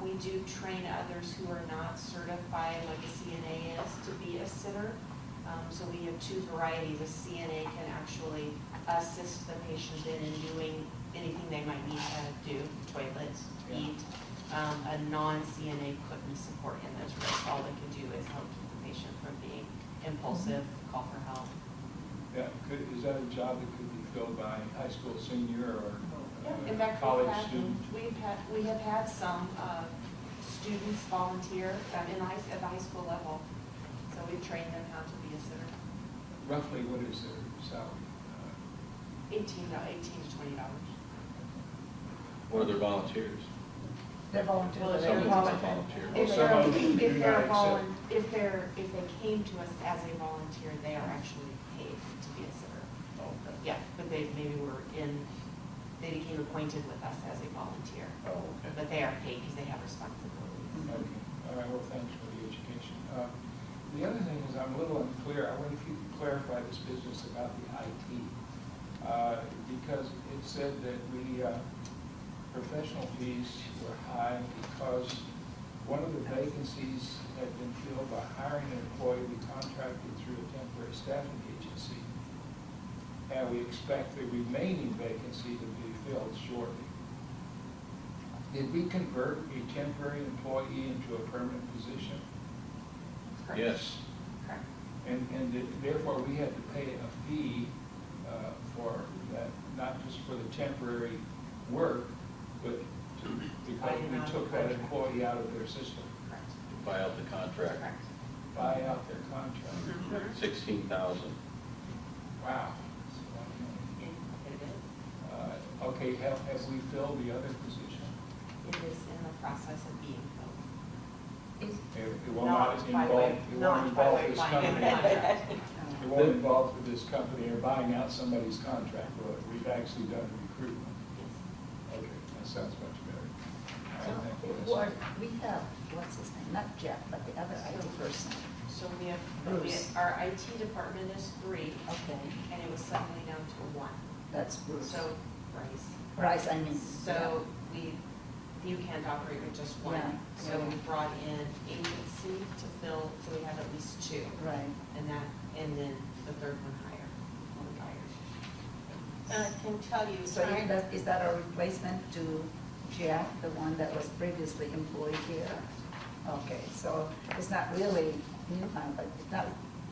we do train others who are not certified like a CNA is to be a sitter. So we have two varieties. A CNA can actually assist the patient in doing anything they might need to do, toilets, eat. A non-CNA couldn't support in those roles. All they could do is help keep the patient from being impulsive, call for help. Yeah, is that a job that could be filled by high school senior or In fact, college student? we have had some students volunteer at the high school level. So we've trained them how to be a sitter. Roughly, what is their salary? $18 to $20. Or they're volunteers. They're volunteers. Well, Some they're of them are volunteer. volunteers. Some of them do not accept. If they came to us as a volunteer, they are actually paid to be a sitter. Okay. Yeah, but they became acquainted with us as a volunteer. Oh, okay. But they are paid because they have responsibilities. Okay, all right, well, thanks for the education. The other thing is, I'm a little unclear, I wonder if you could clarify this business about the IT. Because it said that professional fees were high because one of the vacancies had been filled by hiring an employee we contracted through a temporary staffing agency. And we expect the remaining vacancy to be filled shortly. Did we convert a temporary employee into a permanent position? Correct. Yes. Correct. And therefore, we had to pay a fee for that, not just for the temporary work, but because we took that employee out of their system, Correct. Buy out the contract, Correct. buy out their contract. 16,000. Wow. It is. Okay, have we filled the other position? It is in the process of being filled. It will not involve this company. It won't involve this company or buying out somebody's contract, will it? We've actually done recruitment. Okay, that sounds much better. All right, thank you. We have, what's his name, not Jeff, but the other IT person. So Bruce. our IT department is 3, Okay, and it was suddenly down to 1. that's Bruce. So, Bryce. Bryce, I mean. So you can't operate with just 1. Yeah, So yeah. we brought in agency to fill, so we have at least 2. Right. And then the third one higher, when we hired. And I can tell you. So is that a replacement to Jack, the one that was previously employed here? Okay, so it's not really new hire, but it's not,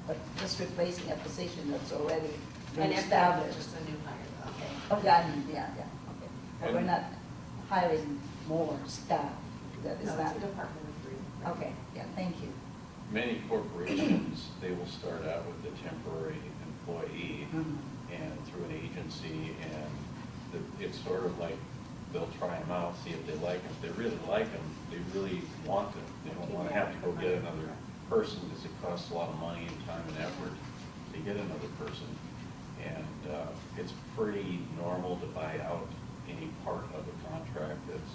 but just replacing a position that's already been And established. just a new hire, though. Okay, oh, yeah, I mean, yeah, okay. But we're not hiring more staff, that is No, not. it's a department of 3. Okay, yeah, thank you. Many corporations, they will start out with a temporary employee Mhm. and through an agency, and it's sort of like they'll try them out, see if they like them. If they really like them, they really want them. They don't want to have to go get another person because it costs a lot of money and time and effort to get another person. And it's pretty normal to buy out any part of a contract that's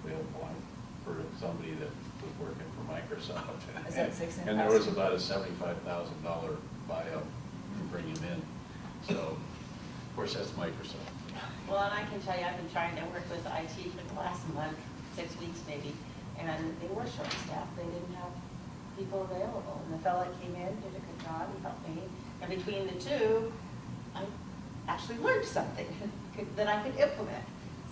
available. I've heard of somebody that was working for Microsoft. Is that $16,000? And there was about a $75,000 buyout to bring him in. So, of course, that's Microsoft. Well, and I can tell you, I've been trying to work with IT for the last month, 6 weeks maybe, and they were short-staffed. They didn't have people available. And the fellow that came in did a good job, he helped me. And between the two, I actually learned something that I could implement.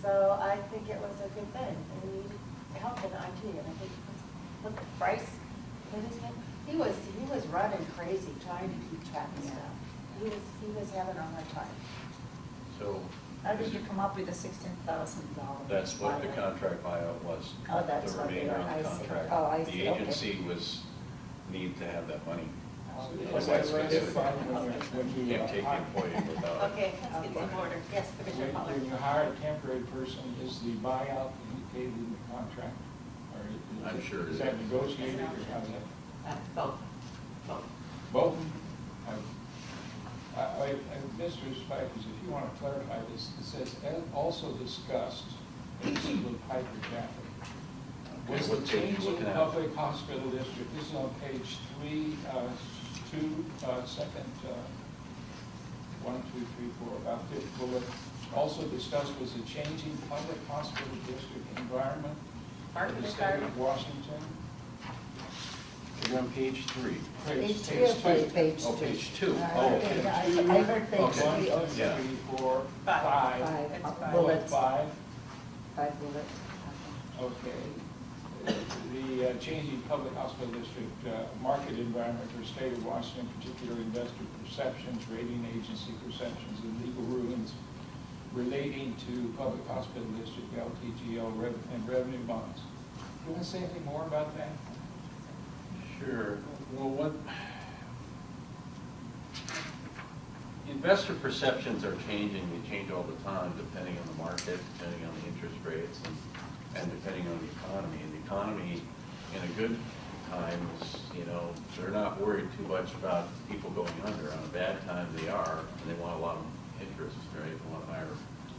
So I think it was a good thing. And we needed help in IT. And I think, look at Bryce, what is his name? He was running crazy trying to keep track of stuff. He was having a hard time. So, How did you come up with the $16,000? that's what the contract buyout was. Oh, that's The what they remainder were, of I the see. contract. Oh, I see, The okay. agency need to have that money. Oh, So yeah. that's fine when we Can't take the employee without it. Okay, let's get some order. Yes, Commissioner Pollard. When you hire a temporary person, is the buyout indicated in the contract? Or I'm sure it is is. that negotiated or how's that? Both. Both? Mr. Spikers, if you want to clarify this, it says also discussed, and this is with Piper Jaffray. Okay, Was what the page you changing looking at? public hospital district, this is on page 3, 2, second, 1, 2, 3, 4, about fifth bullet. Also discussed was the changing public hospital district environment Part in of the the state of Washington. You're on page 3. Page 3 or page 2? Oh, page 2. I Oh, heard- okay. I heard page Okay. 3 1, also. 2, Yeah. 3, 4, Five. 5. Five It's bullets. 5. 5 bullets. Okay. The changing public hospital district market environment for state of Washington, particular investor perceptions, rating agency perceptions, and legal rulings relating to public hospital district, LTGO, and revenue bonds. You want to say anything more about that? Sure. Well, investor perceptions are changing. They change all the time depending on the market, depending on the interest rates, and depending on the economy. And the economy, in a good time, is, they're not worried too much about people going under. On a bad time, they are, and they want a lot of interest, right? They want higher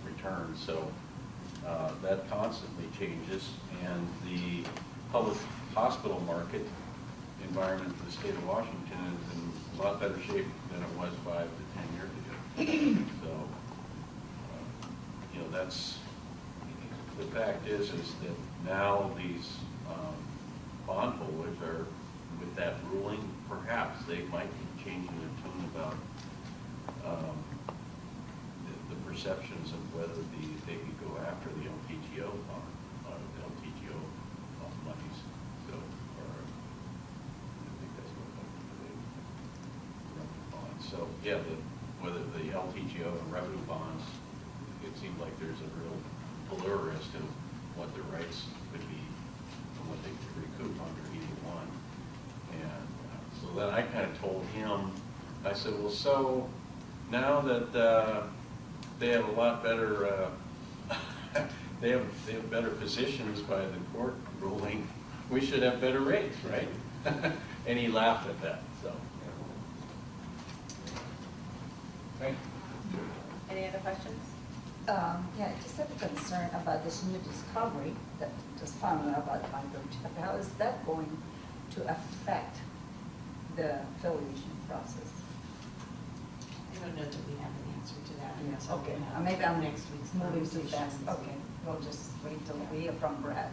returns. So that constantly changes, and the public hospital market environment for the state of Washington is in a lot better shape than it was 5 to 10 years ago. So, that's, the fact is that now these bondholders are, with that ruling, perhaps they might be changing their tune about the perceptions of whether they could go after the LTGO bond, the LTGO monies. So, I think that's what they bonds. So, yeah, whether the LTGO and revenue bonds, it seems like there's a real allure as to what their rights could be and what they could recoup under either one. And so then I kind of told him, I said, well, so now that they have a lot better, they have better positions by the court ruling, we should have better rates, right? And he laughed at that, so. Thank you. Any other questions? Yeah, I just have a concern about this new discovery that just found out about microchip. How is that going to affect the affiliation process? I don't know that we have an answer to that. Yes, until okay. we have Maybe I'm next week's moving too fast. conversations. Okay, we'll just wait till we hear from Brad.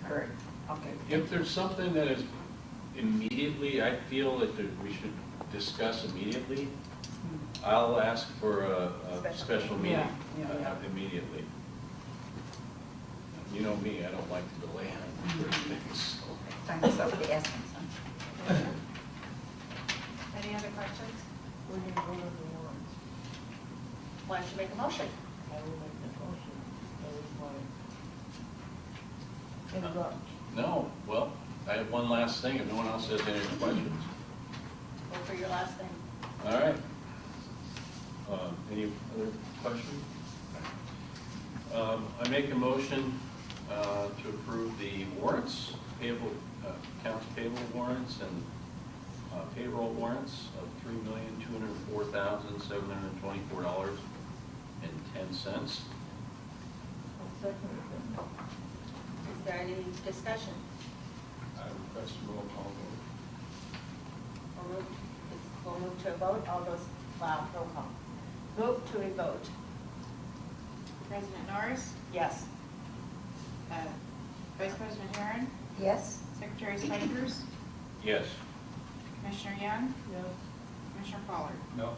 Kurt, okay. If there's something that is immediately, I feel that we should discuss immediately, I'll ask for a special meeting Yeah. immediately. You know me, I don't like to delay on things. Time is of the essence. Huh? Any other questions? We're going to vote on the warrants. Why don't you make a motion? I will make that motion. That was my interrupt. No, well, I have one last thing, if no one else has any questions. Go for your last thing. All right. Any other questions? I make a motion to approve the warrants, payable, accounts payable warrants and payroll warrants of $3,204,724.10. Is there any discussion? I request a roll call vote. We'll move to a vote. All those, roll call. Move to a vote. President Norris, Yes. Vice President Herron, Yes? Secretary Spikers, Yes. Commissioner Young, Yes. Commissioner Pollard. No.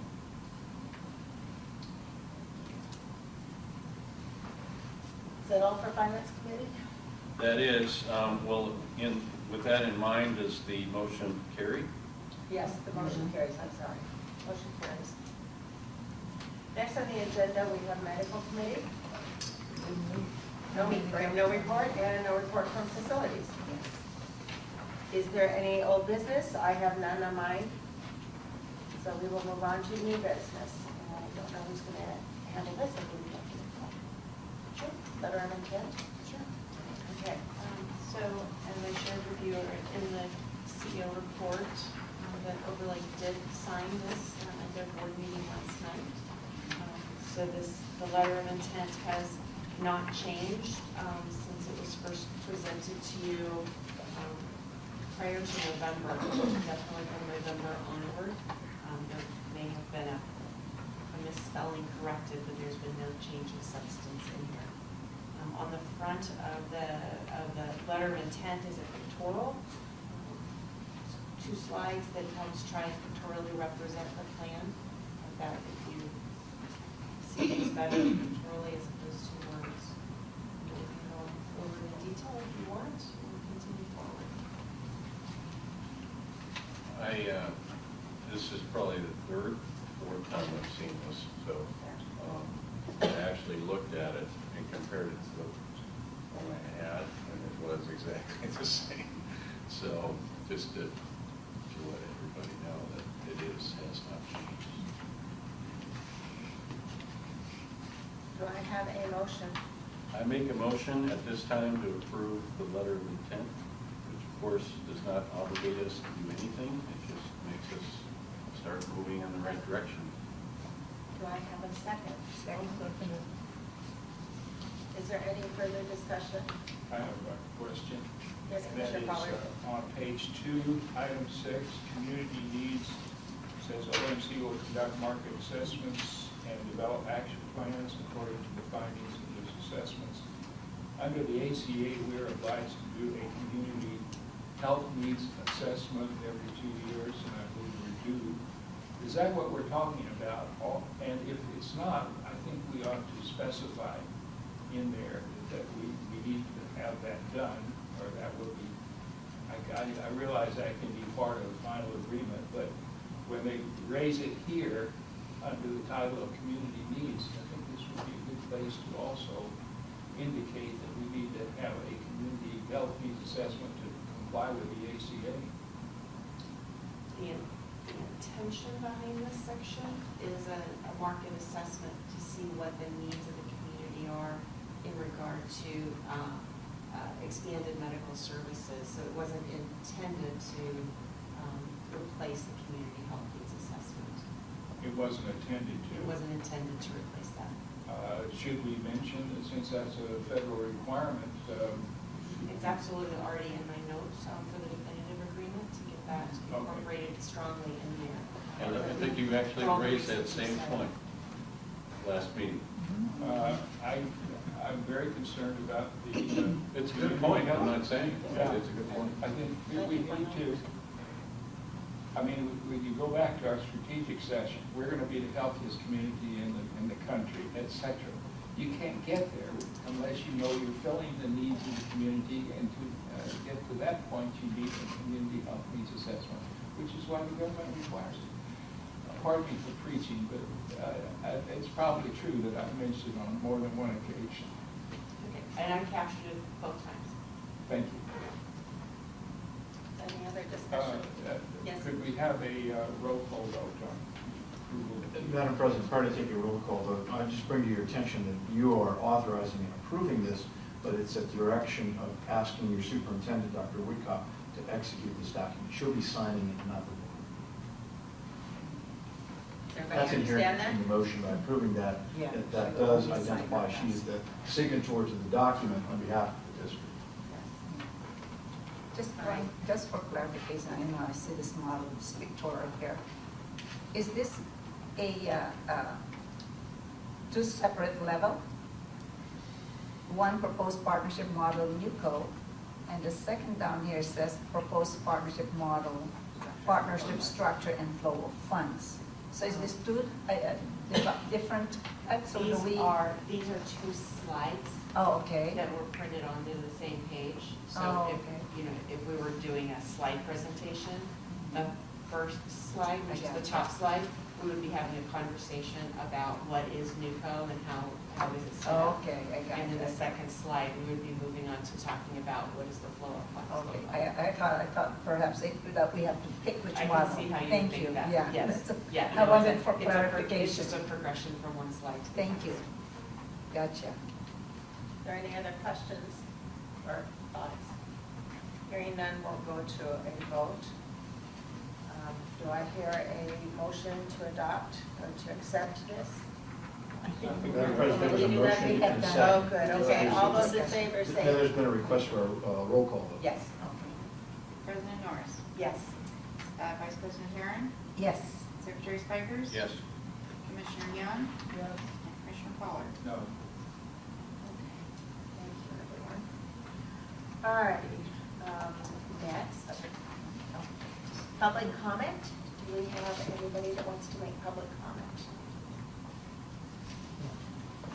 Is that all for Finance Committee? That is, well, with that in mind, does the motion carry? Yes, the motion carries, I'm sorry. Motion carries. Next on the agenda, we have Medical Committee. No report and no report from facilities. Is there any old business? I have none on mine. So we will move on to new business. And I don't know who's going to handle this. If we want to. Sure. Letter of intent? Sure. Okay. So, as I shared with you in the CEO report, that Overlake did sign this at their board meeting last night. So the letter of intent has not changed since it was first presented to you prior to November, definitely from November onward. There may have been a misspelling corrected, but there's been no change of substance in here. On the front of the letter of intent is a pictorial. 2 slides that helps try and pictorially represent the plan. Like that, if you see things better pictorially as opposed to words. We can go over the detail if you want, and continue forward. This is probably the third, fourth time I've seen this, so I actually looked at it and compared it to the one I had, and it was exactly the same. So just to let everybody know that has not changed. Do I have a motion? I make a motion at this time to approve the letter of intent, which of course does not obligate us to do anything. It just makes us start moving in the right direction. Do I have a second? Second. Is there any further discussion? I have a question. Yes, That Commissioner is Pollard. on page 2, item 6, community needs. Says OMC will conduct market assessments and develop action plans according to the findings of those assessments. Under the ACA, we are obliged to do a community health needs assessment every 2 years, and I believe we're due. Is that what we're talking about? And if it's not, I think we ought to specify in there that we need to have that done, or that will be, I realize that can be part of the final agreement, but when they raise it here under the title of community needs, I think this would be a good place to also indicate that we need to have a community health needs assessment to comply with the ACA. The intention behind this section is a market assessment to see what the needs of the community are in regard to expanded medical services. So it wasn't intended to replace the community health needs assessment. It wasn't intended to. It wasn't intended to replace that. Should we mention that since that's a federal requirement? It's absolutely already in my notes for the definitive agreement to get that incorporated strongly in there. And I think you actually raised that same point last meeting. I'm very concerned about the. It's a good point, I'm not saying, Yeah. it's a good point. I think we need to, I mean, when you go back to our strategic session, we're going to be the healthiest community in the country, et cetera. You can't get there unless you know you're filling the needs of the community, and to get to that point, you need a community health needs assessment, which is why the government requires it. Pardon me for preaching, but it's probably true that I've mentioned it on more than one occasion. Okay. And I captured it both times. Thank you. Any other discussion? Yes. Could we have a roll call vote on approval? Madam President, prior to taking a roll call vote, I just bring to your attention that you are authorizing and approving this, but it's at the direction of asking your superintendent, Dr. Woodcock, to execute this document. She'll be signing it, not the board. Everybody That's inherent understand in the motion. By approving that, Yeah. that does identify she is the signature to the document on behalf of the district. Just for clarification, I know I see this model, this pictorial here. Is this a two separate level? One proposed partnership model, NUCO, and the second down here says proposed partnership model, partnership structure and flow of funds. So is this two different types, or do we? These are 2 slides Oh, okay. that were printed onto the same page. So Oh, if, okay. if we were doing a slide presentation, the first slide, which is I the gotcha. top slide, we would be having a conversation about what is NUCO and how is it set Oh, up. okay, I got And then the it. second slide, we would be moving on to talking about what is the flow of funds Okay, look like. I thought perhaps that we have to pick which I model. can see how you Thank think you. that. Yeah, Yes. that's a- Yeah. I wanted for It's clarification. just a progression from one slide to the Thank next. you. Gotcha. Are there any other questions or thoughts? Hearing none, we'll go to a vote. Do I hear a motion to adopt or to accept this? Madam President, there was a We do that, motion we have and done. second. Oh, good, okay. All those in favor Now, say there's been a request for a roll call vote. yes. President Norris. Yes. Vice President Herron. Yes. Secretary Spikers. Yes. Commissioner Young. Yes. And Commissioner Pollard. No. Thank you, everyone. All righty, next. Public comment. Do we have anybody that wants to make public comment?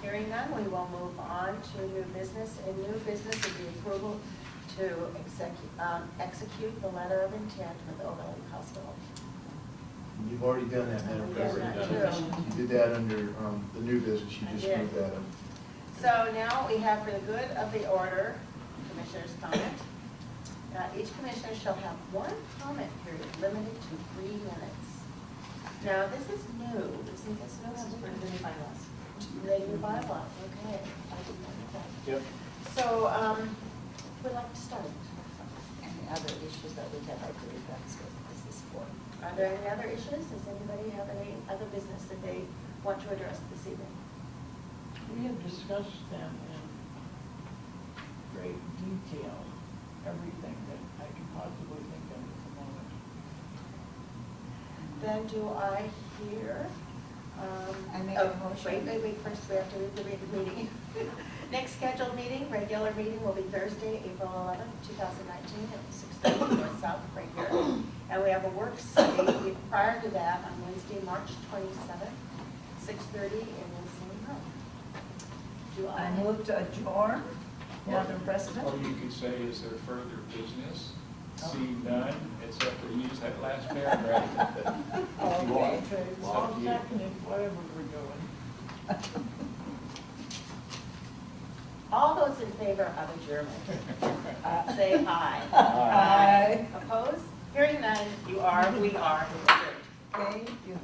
Hearing none, we will move on to new business. And new business is the approval to execute the letter of intent with Overlake Hospital. You've already done that, Madam We've done President. that too. You did that under the new business, you I just did. moved that up. So now we have for the good of the order, Commissioner's comment. Each commissioner shall have one comment period limited to 3 minutes. Now, this is new. Isn't this new? This is for the new bylaws. The new bylaw, okay. I didn't know that. Yep. So, who'd like to start? Any other issues that we have, I believe that's what this is for. Are there any other issues? Does anybody have any other business that they want to address this evening? We have discussed them in great detail, everything that I can possibly think of at the moment. Then do I hear? I make a motion. Wait, first we have to read the meeting. Next scheduled meeting, regular meeting will be Thursday, April 11th, 2019 at 6:30 North South right here. And we have a work study prior to that on Wednesday, March 27th, 6:30 in the same room. Do I move to adjourn, Madam President. Or you could say, is there further business? Seeing none, except for use that last paragraph. If you want. Okay, It's up I'll to you. second it, whatever we're doing. All those in favor of adjournment, say aye. Aye. Opposed? Hearing none, we are adjourned. Thank you.